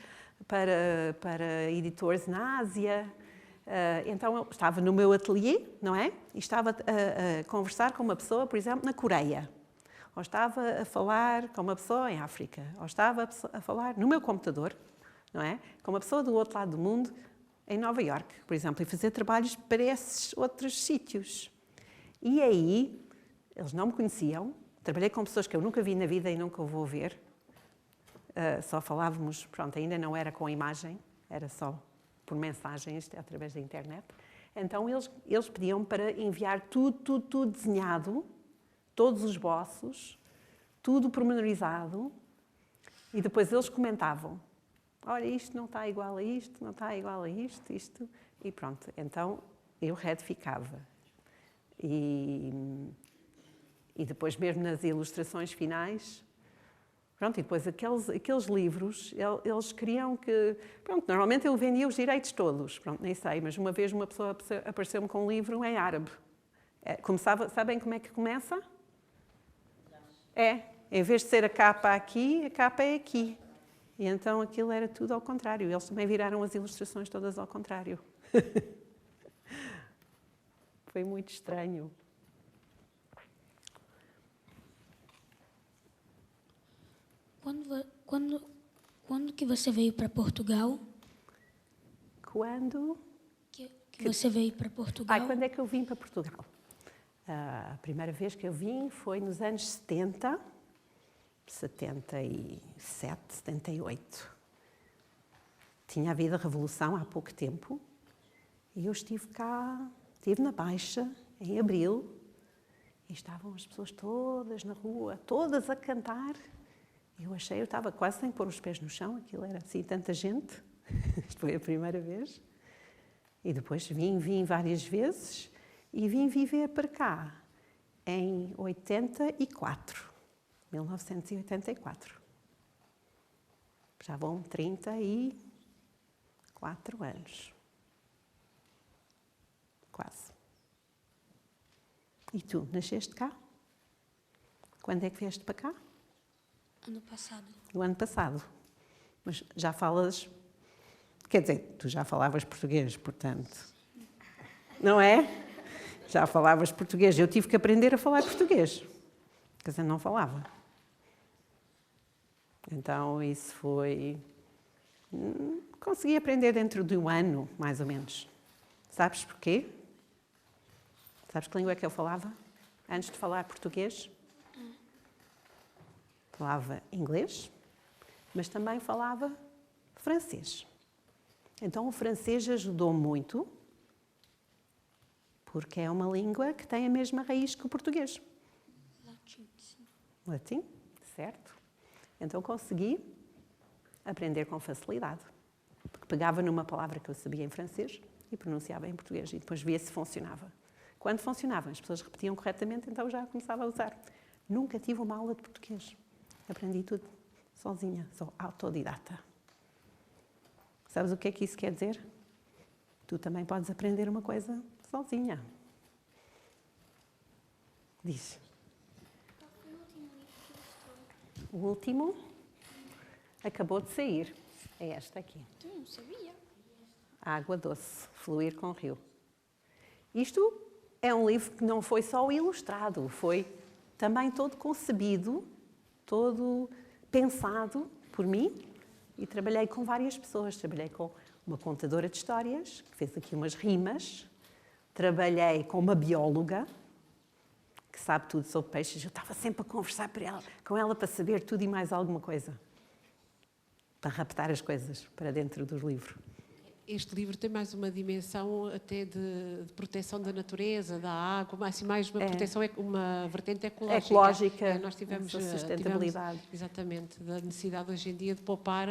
para editores na Ásia. Então, eu estava no meu ateliê, não é? E estava a conversar com uma pessoa, por exemplo, na Coreia. Ou estava a falar com uma pessoa em África. Ou estava a falar no meu computador, não é? Com uma pessoa do outro lado do mundo, em Nova Iorque, por exemplo, e fazer trabalhos para esses outros sítios. E aí, eles não me conheciam. Trabalhei com pessoas que eu nunca vi na vida e nunca vou ver. Só falávamos, pronto, ainda não era com imagem, era só por mensagens através da internet. Então eles pediam para enviar tudo desenhado, todos os esboços, tudo pormenorizado, e depois eles comentavam: olha, isto não está igual a isto, não está igual a isto, e pronto. Então eu retificava. E depois, mesmo nas ilustrações finais, pronto, e depois aqueles livros, eles queriam que... Pronto, normalmente eu vendia os direitos todos, pronto, nem sei, mas uma vez uma pessoa apareceu-me com um livro em árabe. Sabem como é que começa? Em vez de ser a capa aqui, a capa é aqui. E então aquilo era tudo ao contrário. Eles também viraram as ilustrações todas ao contrário. Foi muito estranho. Quando que você veio para Portugal? Quando? Que você veio para Portugal? Quando é que eu vim para Portugal? A primeira vez que eu vim foi nos anos 70, 77, 78. Tinha havido a Revolução há pouco tempo e eu estive cá, estive na Baixa, em abril, e estavam as pessoas todas na rua, todas a cantar. Eu estava quase sem pôr os pés no chão, aquilo era assim, tanta gente. Isto foi a primeira vez. E depois vim várias vezes e vim viver para cá em 1984. Já vão 34 anos. Quase. E tu, nasceste cá? Quando é que vieste para cá? Ano passado. O ano passado. Mas já falas... Quer dizer, tu já falavas português, portanto. Não é? Já falavas português. Eu tive que aprender a falar português. Quer dizer, não falava. Então, isso foi... Consegui aprender dentro de um ano, mais ou menos. Sabes porquê? Sabes que língua é que eu falava antes de falar português? Falava inglês, mas também falava francês. Então, o francês ajudou muito, porque é uma língua que tem a mesma raiz que o português. Latim, sim. Latim, certo. Então, consegui aprender com facilidade, porque pegava numa palavra que eu sabia em francês e pronunciava em português, e depois via se funcionava. Quando funcionava, as pessoas repetiam corretamente, então já começava a usar. Nunca tive uma aula de português. Aprendi tudo sozinha, sou autodidata. Sabes o que é que isso quer dizer? Tu também podes aprender uma coisa sozinha. Diz. Qual foi o último livro que ilustrou? O último acabou de sair. É esta aqui. Tu não sabia? Água doce, fluir com o rio. Isto é um livro que não foi só ilustrado, foi também todo concebido todo pensado por mim e trabalhei com várias pessoas. Trabalhei com uma contadora de histórias, que fez aqui umas rimas. Trabalhei com uma bióloga, que sabe tudo sobre peixes. Eu estava sempre a conversar com ela para saber tudo e mais alguma coisa. Para raptar as coisas para dentro do livro. Este livro tem mais uma dimensão até de proteção da natureza, da água, mais uma proteção, uma vertente ecológica. Ecológica, Nós tivemos sustentabilidade. Exatamente, da necessidade hoje em dia de poupar,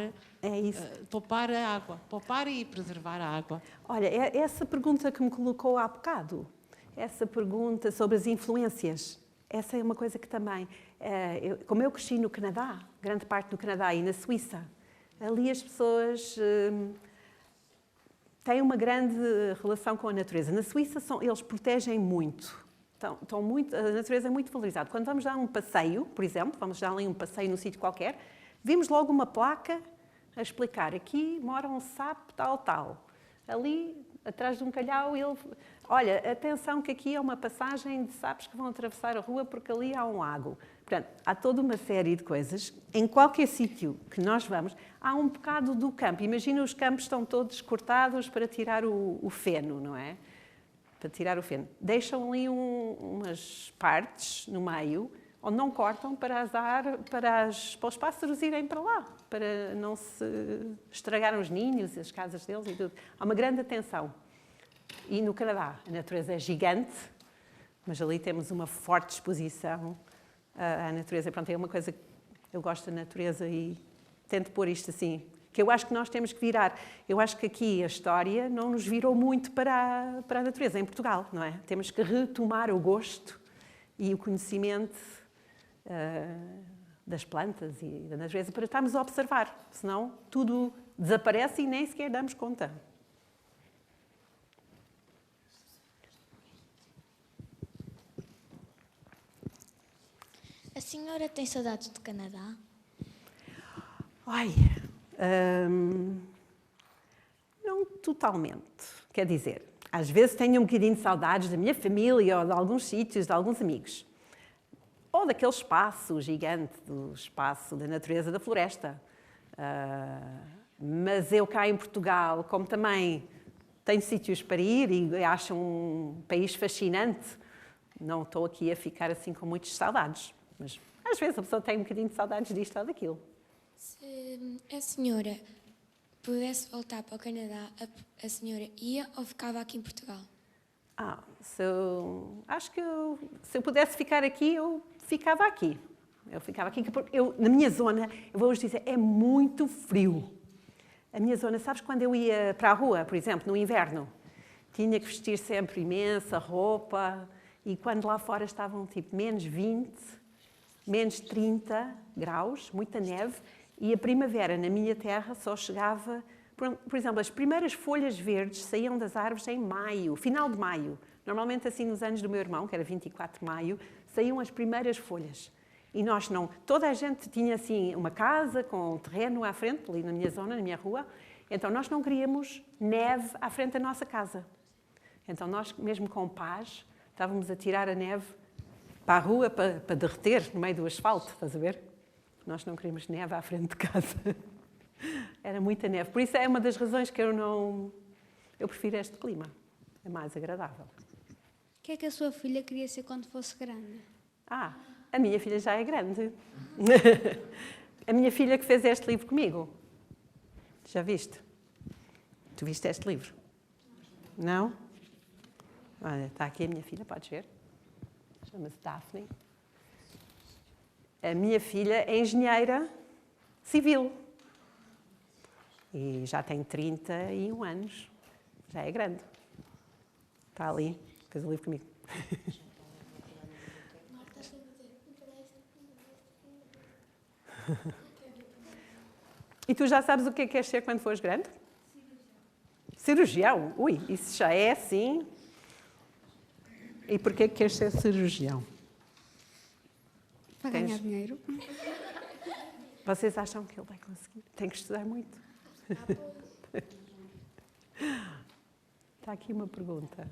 isso. Poupar a água, poupar e preservar a água. Olha, essa pergunta que me colocou há bocado, essa pergunta sobre as influências, essa é uma coisa que também, como eu cresci no Canadá, grande parte do Canadá e na Suíça, ali as pessoas têm uma grande relação com a natureza. Na Suíça eles protegem muito. A natureza é muito valorizada. Quando vamos dar um passeio, por exemplo, vamos dar ali um passeio num sítio qualquer, vimos logo uma placa a explicar, aqui mora um sapo tal. Ali, atrás de um calhau, olha, atenção que aqui é uma passagem de sapos que vão atravessar a rua porque ali há um lago. Portanto, há toda uma série de coisas. Em qualquer sítio que nós vamos, há um bocado do campo. Imagina, os campos estão todos cortados para tirar o feno, não é? Para tirar o feno. Deixam ali umas partes no meio, onde não cortam para os pássaros irem para lá, para não se estragar os ninhos, as casas deles e tudo. Há uma grande atenção. E no Canadá, a natureza é gigante, mas ali temos uma forte exposição à natureza. Pronto, é uma coisa que eu gosto da natureza e tento pôr isto assim, que eu acho que nós temos que virar. Eu acho que aqui a história não nos virou muito para a natureza, em Portugal, não é? Temos que retomar o gosto e o conhecimento das plantas e da natureza para estarmos a observar, senão tudo desaparece e nem sequer damos conta. A senhora tem saudades do Canadá? Não totalmente. Quer dizer, às vezes tenho um bocadinho de saudades da minha família ou de alguns sítios, de alguns amigos. Ou daquele espaço gigante, do espaço da natureza da floresta. Mas eu cá em Portugal, como também tenho sítios para ir e acho um país fascinante, não estou aqui a ficar assim com muitas saudades. Mas às vezes a pessoa tem um bocadinho de saudades disto ou daquilo. Se a senhora pudesse voltar para o Canadá, a senhora ia ou ficava aqui em Portugal? Acho que se eu pudesse ficar aqui, eu ficava aqui. Eu ficava aqui, porque na minha zona, eu vou-vos dizer, é muito frio. A minha zona, sabes, quando eu ia para a rua, por exemplo, no inverno, tinha que vestir sempre imensa roupa, e quando lá fora estavam tipo menos 20, menos 30 graus, muita neve, e a primavera na minha terra só chegava... Por exemplo, as primeiras folhas verdes saíam das árvores em maio, final de maio. Normalmente, assim, nos anos do meu irmão, que era 24 de maio, saíam as primeiras folhas. E nós não... Toda a gente tinha, assim, uma casa com um terreno à frente, ali na minha zona, na minha rua. Então, nós não queríamos neve à frente da nossa casa. Então, nós, mesmo com paz, estávamos a tirar a neve para a rua para derreter no meio do asfalto, estás a ver? Nós não queríamos neve à frente de casa. Era muita neve. Por isso é uma das razões que eu prefiro este clima. É mais agradável. O que é que a sua filha queria ser quando fosse grande? A minha filha já é grande. A minha filha que fez este livro comigo. Já viste? Tu viste este livro? Não? Olha, está aqui a minha filha, podes ver? Chama-se Daphne. A minha filha é engenheira civil. E já tem 31 anos. Já é grande. Está ali. Fez o livro comigo. E tu já sabes o que é queres ser quando fores grande? Cirurgião. Ui, isso já é assim. E porquê é que queres ser cirurgião? Para ganhar dinheiro. Vocês acham que ele vai conseguir? Tem que estudar muito. Está aqui uma pergunta.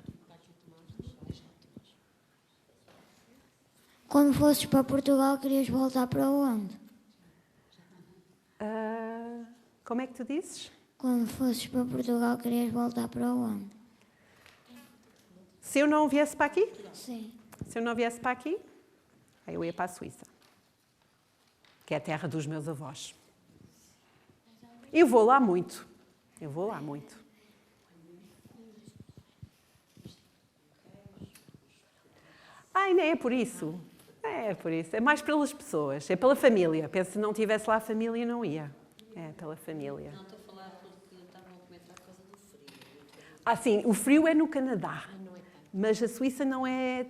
Quando fosses para Portugal, querias voltar para onde? Como é que tu dizes? Quando fosses para Portugal, querias voltar para onde? Se eu não viesse para aqui? Sim. Se eu não viesse para aqui, aí eu ia para a Suíça, que é a terra dos meus avós. Eu vou lá muito. Eu vou lá muito. Ai, nem é por isso. É por isso. É mais pelas pessoas. É pela família. Penso que se não tivesse lá a família, não ia. É pela família. Não, estou a falar porque estavam a comentar por causa do frio. Ah, sim. O frio é no Canadá. Mas a Suíça não é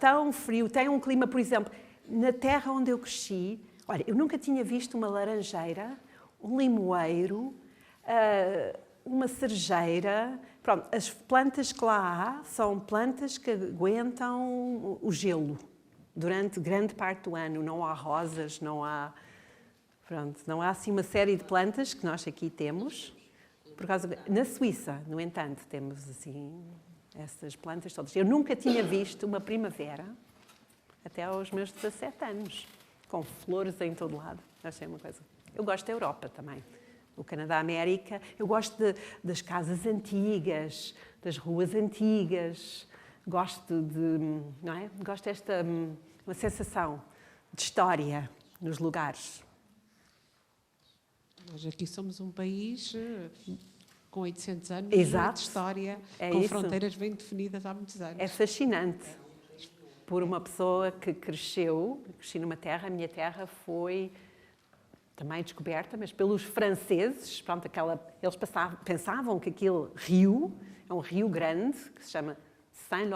tão frio. Tem um clima, por exemplo, na terra onde eu cresci. Olha, eu nunca tinha visto uma laranjeira, um limoeiro, uma cerejeira. Pronto, as plantas que lá há são plantas que aguentam o gelo durante grande parte do ano. Não há rosas, não há... Pronto, não há assim uma série de plantas que nós aqui temos. Na Suíça, no entanto, temos assim essas plantas todas. Eu nunca tinha visto uma primavera até aos meus 17 anos, com flores em todo lado. Achei uma coisa... Eu gosto da Europa também. O Canadá, a América. Eu gosto das casas antigas, das ruas antigas. Gosto de... Não é? Gosto desta... uma sensação de história nos lugares. Nós aqui somos um país com 800 anos Exato. de história, É com isso. fronteiras bem definidas há muitos anos. É fascinante. Por uma pessoa que cresci numa terra, a minha terra foi também descoberta, mas pelos franceses. Pronto, eles pensavam que aquele rio, é um rio grande, que se chama Saint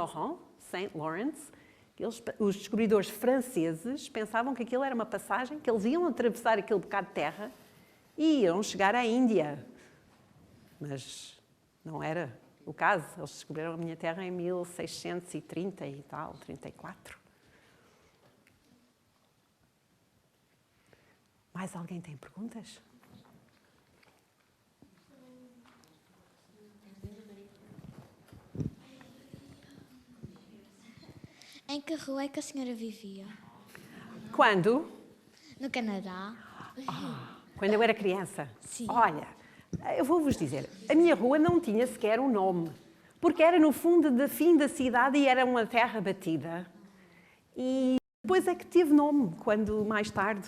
Lawrence. Os descobridores franceses pensavam que aquilo era uma passagem, que eles iam atravessar aquele bocado de terra e iam chegar à Índia. Mas não era o caso. Eles descobriram a minha terra em 1630 e tal, 34. Mais alguém tem perguntas? Em que rua é que a senhora vivia? Quando? No Canadá? Quando eu era criança? Sim. Olha, eu vou-vos dizer, a minha rua não tinha sequer um nome, porque era no fundo do fim da cidade e era uma terra batida. E depois é que teve nome, quando mais tarde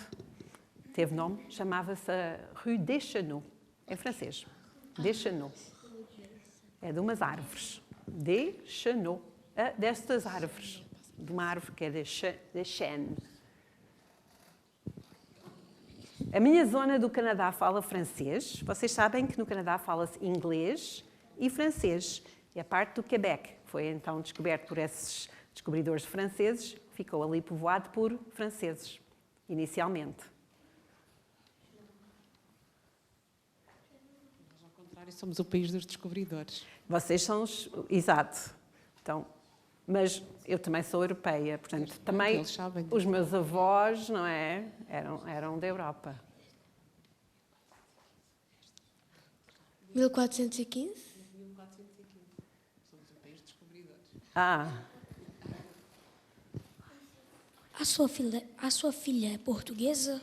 teve nome, chamava-se Rue Deschenaux, em francês. Deschenaux. É de umas árvores. Deschenaux. Destas árvores. De uma árvore que é de chêne. A minha zona do Canadá fala francês. Vocês sabem que no Canadá fala-se inglês e francês. E a parte do Quebec foi então descoberto por esses descobridores franceses, ficou ali povoado por franceses, inicialmente. Nós, ao contrário, somos o país dos descobridores. Vocês são os... Exato. Então, mas eu também sou europeia, portanto, também eles sabem. os meus avós, não é? Eram da Europa. 1415? Somos o país dos descobridores. A sua filha é portuguesa?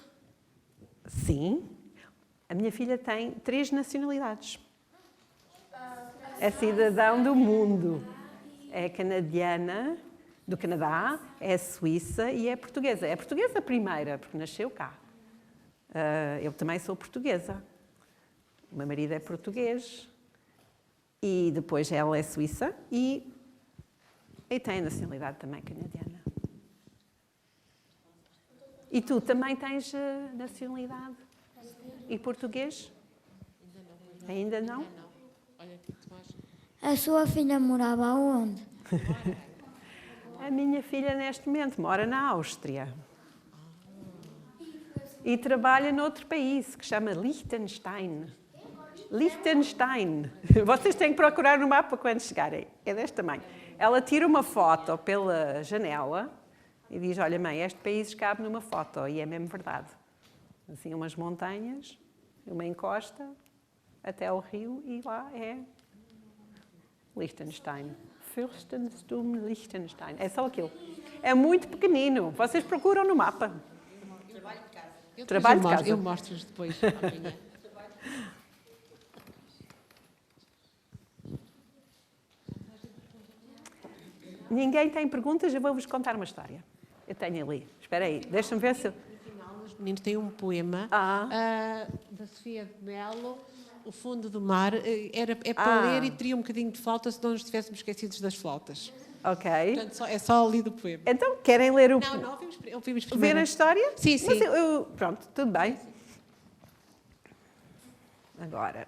Sim. A minha filha tem 3 nacionalidades. É cidadão do mundo. É canadiana, do Canadá, é suíça e é portuguesa. É portuguesa primeira, porque nasceu cá. Eu também sou portuguesa. O meu marido é português. E depois ela é suíça e tem a nacionalidade também canadiana. E tu também tens nacionalidade? E português? Ainda não? Não. Olha aqui, Tomás. A sua filha morava onde? A minha filha, neste momento, mora na Áustria. E trabalha noutro país, que se chama Liechtenstein. Liechtenstein. Vocês têm que procurar no mapa quando chegarem. É deste tamanho. Ela tira uma foto pela janela e diz, olha mãe, este país cabe numa foto. E é mesmo verdade. Assim, umas montanhas, uma encosta, até ao rio, e lá é Liechtenstein. Fürstenstum Liechtenstein. É só aquilo. É muito pequenino. Vocês procuram no mapa. Eu Trabalho de depois casa. Eu mostro-vos depois, amanhã. Ninguém tem perguntas? Eu vou-vos contar uma história. Eu tenho ali. Espera aí, deixa-me ver se... No final, os meninos têm um poema da Sofia de Melo, O Fundo do Mar. É para ler e teria um bocadinho de flauta se não nos estivéssemos esquecidos das flautas. Ok. Portanto, é só ali do poema. Então, querem ler o... Não, ouvimos Ver primeiro. a história? Sim, sim. Mas pronto, tudo bem. Agora...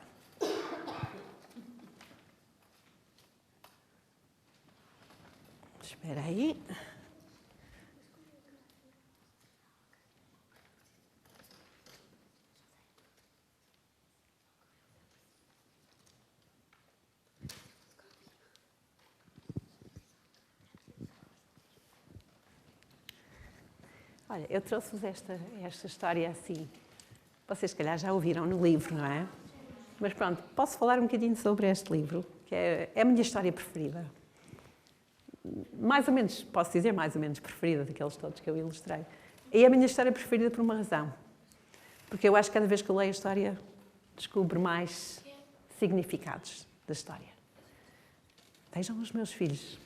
Espera aí. Olha, eu trouxe-vos esta história assim. Vocês, se calhar, já ouviram no livro, não é? Mas pronto, posso falar um bocadinho sobre este livro, que é a minha história preferida. Mais ou menos, posso dizer mais ou menos preferida daqueles todos que eu ilustrei. É a minha história preferida por uma razão. Porque eu acho que cada vez que eu leio a história, descubro mais significados da história. Vejam os meus filhos.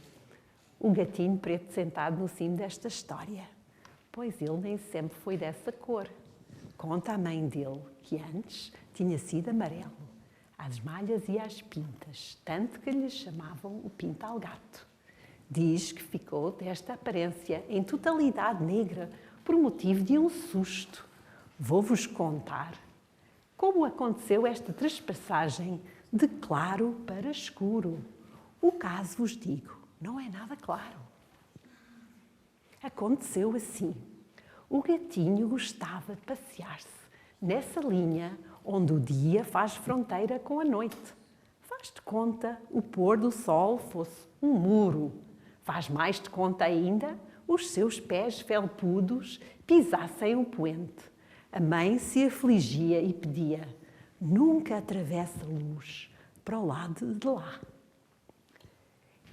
O gatinho preto sentado no cimo desta história. Pois ele nem sempre foi dessa cor. Conta a mãe dele que antes tinha sido amarelo, às malhas e às pintas, tanto que lhe chamavam o pintal-gato. Diz que ficou desta aparência em totalidade negra por motivo de um susto. Vou-vos contar como aconteceu esta trespassagem de claro para escuro. O caso vos digo, não é nada claro. Aconteceu assim. O gatinho gostava de passear-se nessa linha onde o dia faz fronteira com a noite. Faz de conta o pôr do sol fosse um muro. Faz mais de conta ainda os seus pés felpudos pisassem o poente. A mãe se afligia e pedia: nunca atravessa a luz para o lado de lá.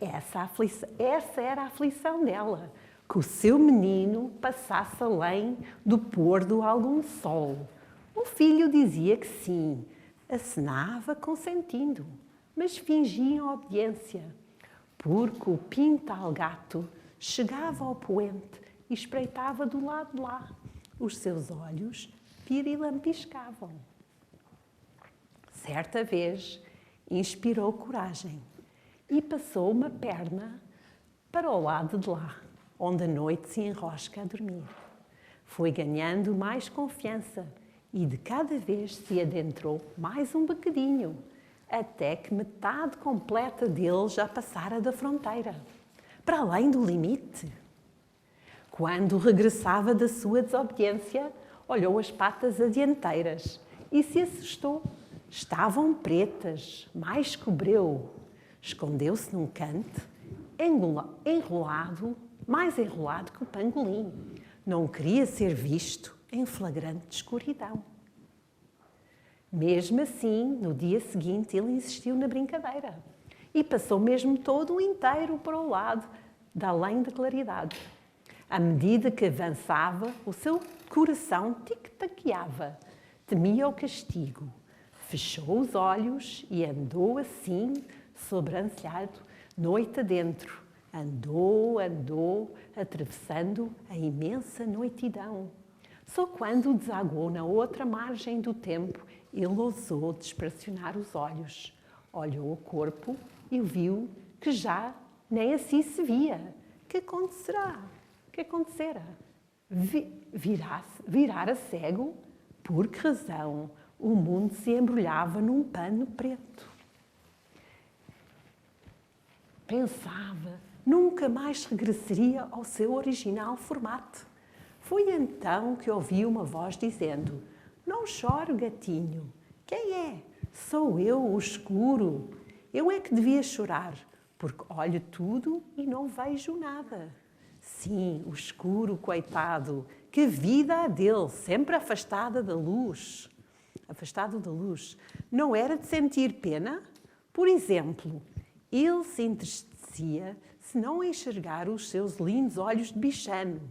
Essa era a aflição dela, que o seu menino passasse além do pôr de algum sol. O filho dizia que sim, acenava consentindo, mas fingia obediência, porque o pintal-gato chegava ao poente e espreitava do lado de lá. Os seus olhos pirilampiscavam. Certa vez, inspirou coragem e passou uma perna para o lado de lá, onde a noite se enrosca a dormir. Foi ganhando mais confiança e de cada vez se adentrou mais um bocadinho, até que metade completa dele já passara da fronteira, para além do limite. Quando regressava da sua desobediência, olhou as patas adianteiras e se assustou. Estavam pretas, mais que o breu. Escondeu-se num canto, mais enrolado que o pangolim. Não queria ser visto em flagrante escuridão. Mesmo assim, no dia seguinte, ele insistiu na brincadeira e passou mesmo todo o inteiro para o lado da além da claridade. À medida que avançava, o seu coração tic-taqueava, temia o castigo. Fechou os olhos e andou assim, sobrancelhado, noite adentro. Andou, atravessando a imensa noitidão. Só quando desaguou na outra margem do tempo, ele ousou despressionar os olhos. Olhou o corpo e viu que já nem assim se via. Que acontecerá? Que acontecera? Virara cego? Por que razão? O mundo se embrulhava num pano preto. Pensava, nunca mais regressaria ao seu original formato. Foi então que ouviu uma voz dizendo: não chore, gatinho. Quem é? Sou eu, o escuro. Eu é que devia chorar, porque olho tudo e não vejo nada. Sim, o escuro, coitado, que vida a dele, sempre afastado da luz. Não era de sentir pena? Por exemplo, ele se entristecia se não enxergar os seus lindos olhos de bichano.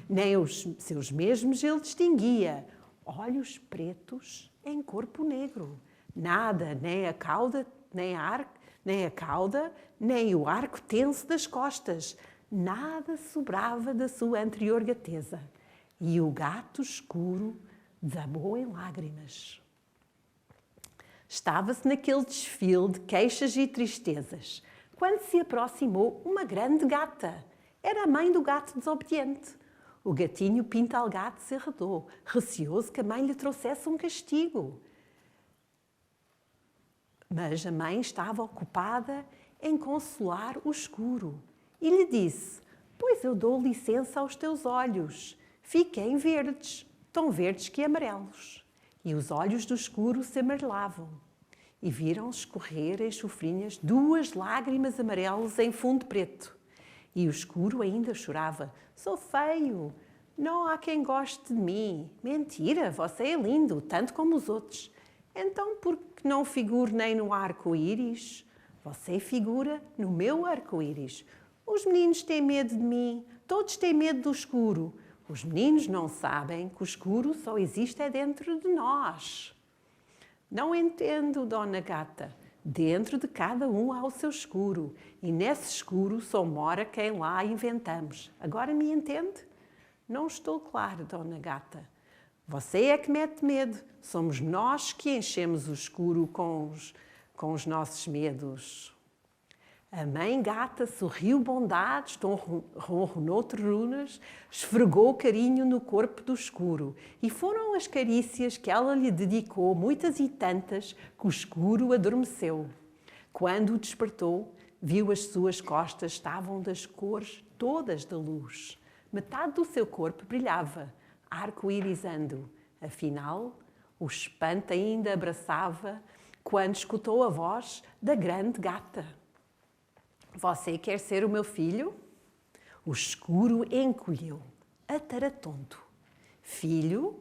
Nem os seus mesmos ele distinguia. Olhos pretos em corpo negro. Nada, nem a cauda, nem o arco tenso das costas. Nada sobrava da sua anterior gateza. E o gato escuro desabou em lágrimas. Estava-se naquele desfile de queixas e tristezas, quando se aproximou uma grande gata. Era a mãe do gato desobediente. O gatinho Pintalgato se arredou, receoso que a mãe lhe trouxesse um castigo. Mas a mãe estava ocupada em consolar o escuro e lhe disse: pois eu dou licença aos teus olhos, fiquem verdes, tão verdes que amarelos. E os olhos do escuro se amarelavam, e viram escorrer em chofrinhas 2 lágrimas amarelas em fundo preto. E o escuro ainda chorava: sou feio, não há quem goste de mim. Mentira, você é lindo, tanto como os outros. Então, por que não figuro nem no arco-íris? Você figura no meu arco-íris. Os meninos têm medo de mim, todos têm medo do escuro. Os meninos não sabem que o escuro só existe dentro de nós. Não entendo, Dona Gata. Dentro de cada um há o seu escuro. E nesse escuro só mora quem lá inventamos. Agora me entende? Não estou claro, Dona Gata. Você é que mete medo. Somos nós que enchemos o escuro com os nossos medos. A mãe gata sorriu bondades, ronronou terunas, esfregou carinho no corpo do escuro. E foram as carícias que ela lhe dedicou, muitas e tantas, que o escuro adormeceu. Quando o despertou, viu as suas costas estavam das cores todas da luz. Metade do seu corpo brilhava, arco-irizando. Afinal, o espanto ainda abraçava quando escutou a voz da grande gata. Você quer ser o meu filho? O escuro encolheu, ataratonto. Filho?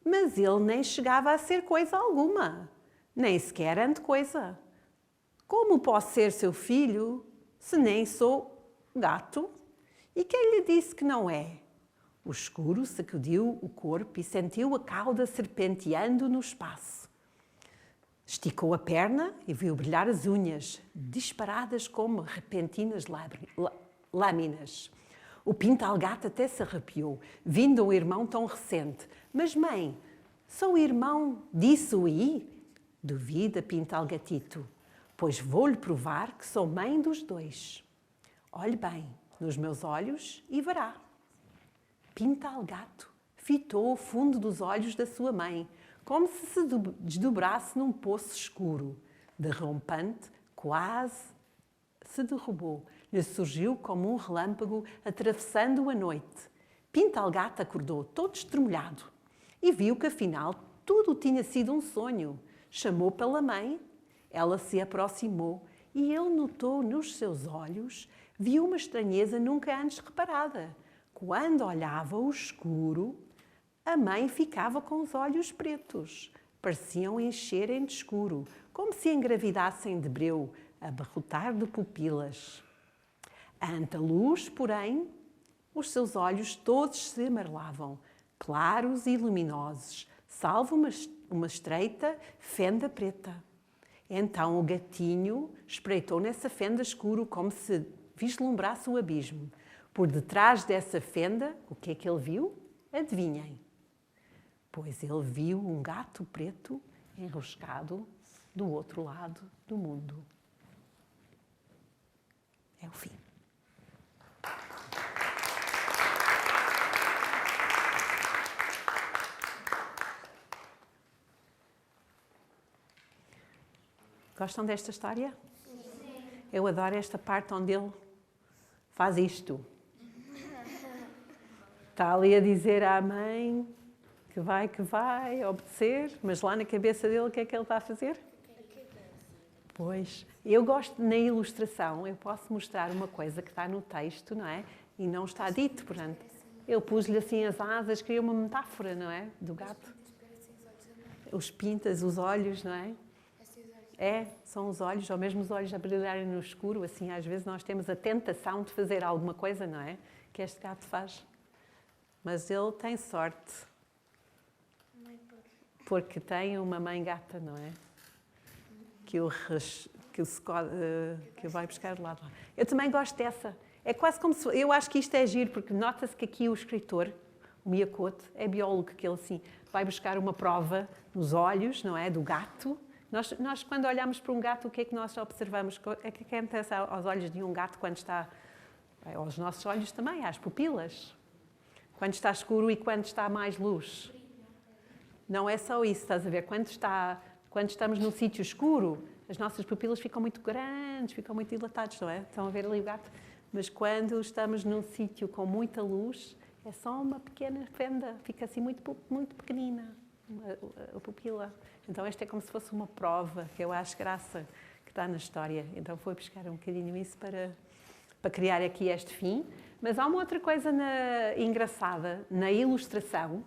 Mas ele nem chegava a ser coisa alguma, nem sequer ante coisa. Como posso ser seu filho se nem sou gato? E quem lhe disse que não é? O escuro sacudiu o corpo e sentiu a cauda serpenteando no espaço. Esticou a perna e viu brilhar as unhas, disparadas como repentinas lâminas. O Pintalgato até se arrepiou, vindo um irmão tão recente. Mas, mãe, sou irmão disso aí? Duvida, Pintalgatito, pois vou-lhe provar que sou mãe dos 2. Olhe bem nos meus olhos e verá. Pintalgato fitou o fundo dos olhos da sua mãe, como se desdobrasse num poço escuro. Derrompante, quase se derrubou. Lhe surgiu como um relâmpago atravessando a noite. Pintalgato acordou todo estremolhado e viu que afinal tudo tinha sido um sonho. Chamou pela mãe, ela se aproximou e ele notou nos seus olhos, viu uma estranheza nunca antes reparada. Quando olhava o escuro, a mãe ficava com os olhos pretos. Pareciam encherem de escuro, como se engravidassem de breu, a abarrotar de pupilas. Ante a luz, porém, os seus olhos todos se amarelavam, claros e luminosos, salvo uma estreita fenda preta. Então o gatinho espreitou nessa fenda escuro como se vislumbrasse o abismo. Por detrás dessa fenda, o que é que ele viu? Adivinhem. Pois ele viu um gato preto enroscado do outro lado do mundo. É o fim. Gostam desta história? Sim. Eu adoro esta parte onde ele faz isto. Está ali a dizer à mãe que vai obedecer, mas lá na cabeça dele o que é que ele está a fazer? Pois, eu gosto, na ilustração, eu posso mostrar uma coisa que está no texto, não é? E não está dito, portanto, eu pus-lhe assim as asas, criei uma metáfora, não é? Do gato. Os pintas, os olhos, não é? São os olhos, ou mesmo os olhos a brilharem no escuro, assim, às vezes nós temos a tentação de fazer alguma coisa, não é? Que este gato faz. Mas ele tem sorte, porque tem uma mãe gata, não é? Que o vai buscar de lado. Eu também gosto dessa. É quase como se... Eu acho que isto é giro, porque nota-se que aqui o escritor, o Miyakoto, é biólogo, que ele assim, vai buscar uma prova nos olhos, não é? Do gato. Nós, quando olhamos para um gato, o que é que nós observamos? O que é que acontece aos olhos de um gato quando está... Aos nossos olhos também, às pupilas. Quando está escuro e quando está mais luz. Não é só isso, estás a ver? Quando estamos num sítio escuro, as nossas pupilas ficam muito grandes, ficam muito dilatadas, não é? Estão a ver ali o gato? Mas quando estamos num sítio com muita luz, é só uma pequena fenda, fica assim muito, muito pequenina a pupila. Então esta é como se fosse uma prova, que eu acho graça, que está na história. Então foi buscar um bocadinho isso para criar aqui este fim. Mas há uma outra coisa engraçada na ilustração,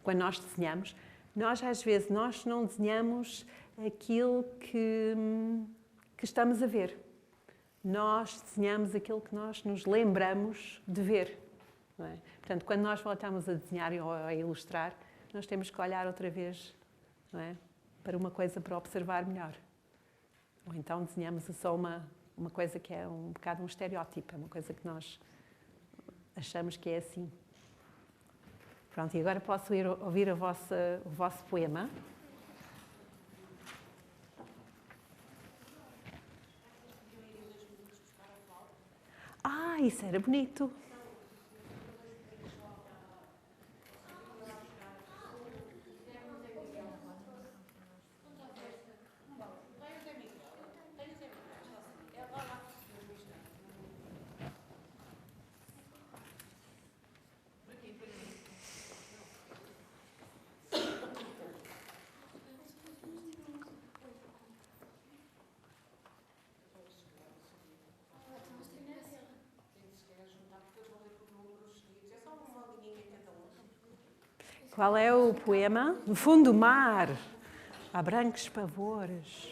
quando nós desenhamos. Nós, às vezes, não desenhamos aquilo que estamos a ver. Nós desenhamos aquilo que nós nos lembramos de ver. Não é? Portanto, quando nós voltamos a desenhar ou a ilustrar, nós temos que olhar outra vez, não é? Para uma coisa para observar melhor. Ou então desenhamos só uma coisa que é um bocado um estereótipo, é uma coisa que nós achamos que é assim. Pronto, e agora posso ir ouvir o vosso poema. Isso era bonito. Qual é o poema? No fundo do mar, há brancos pavores.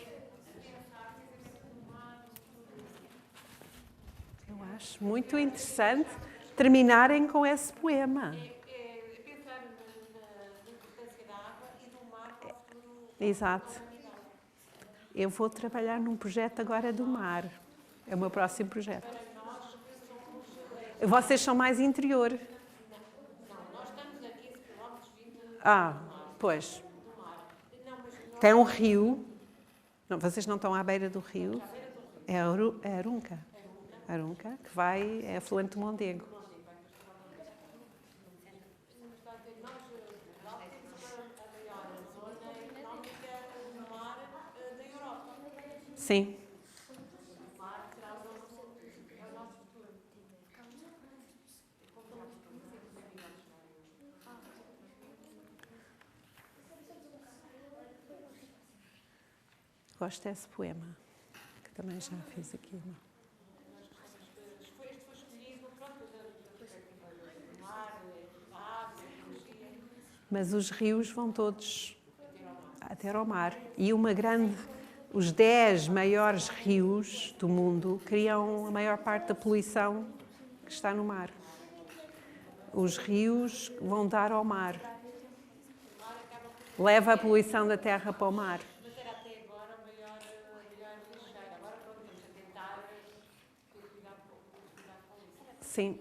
Eu acho muito interessante terminarem com esse poema. É pensar na importância da água e do mar para o futuro. Exato. Eu vou trabalhar num projeto agora do mar. É o meu próximo projeto. Vocês são mais interior. Nós estamos a 15 km vindo Pois. Tem um rio. Não, vocês não estão à beira do rio. É a Arunca. Arunca, que é afluente do Mondego. Sim. Gosto desse poema, que também já fiz aqui. Mas os rios vão todos até ao mar. E os 10 maiores rios do mundo criam a maior parte da poluição que está no mar. Os rios vão dar ao mar. Leva a poluição da terra para o mar. Mas era até agora a maior lixeira. Agora pronto, temos a tentar ter cuidado com isso. Sim.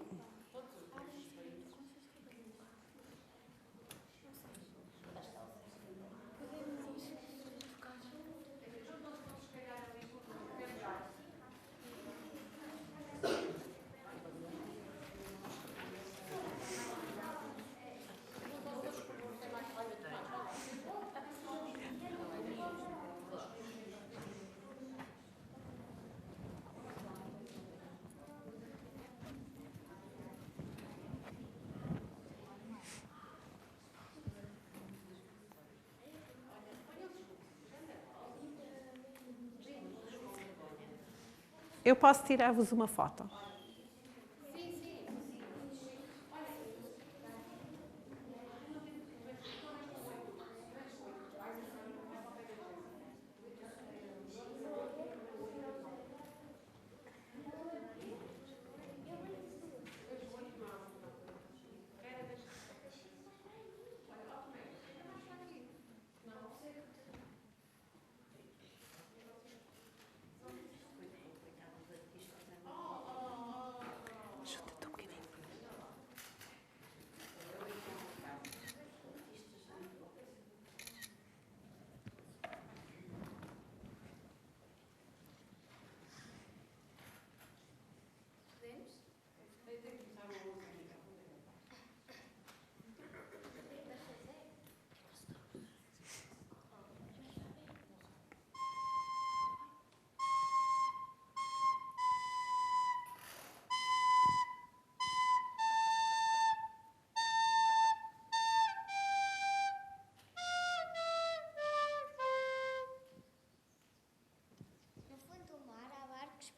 Eu posso tirar-vos uma foto.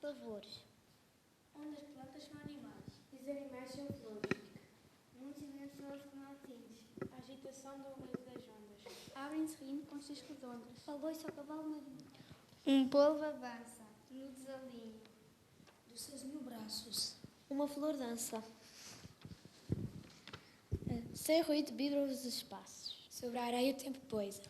favores. Onde as plantas são animais. E os animais são flores. Muitos eventos são os Martins. A agitação do ruído das ondas. Abrem-se rindo com cisco de ondas. O boi ao cavalo marinho. Um polvo avança no desalinho. Dos seus 1000 braços. Uma flor dança. Sem ruído vibram os espaços. Sobre a areia o tempo poisa.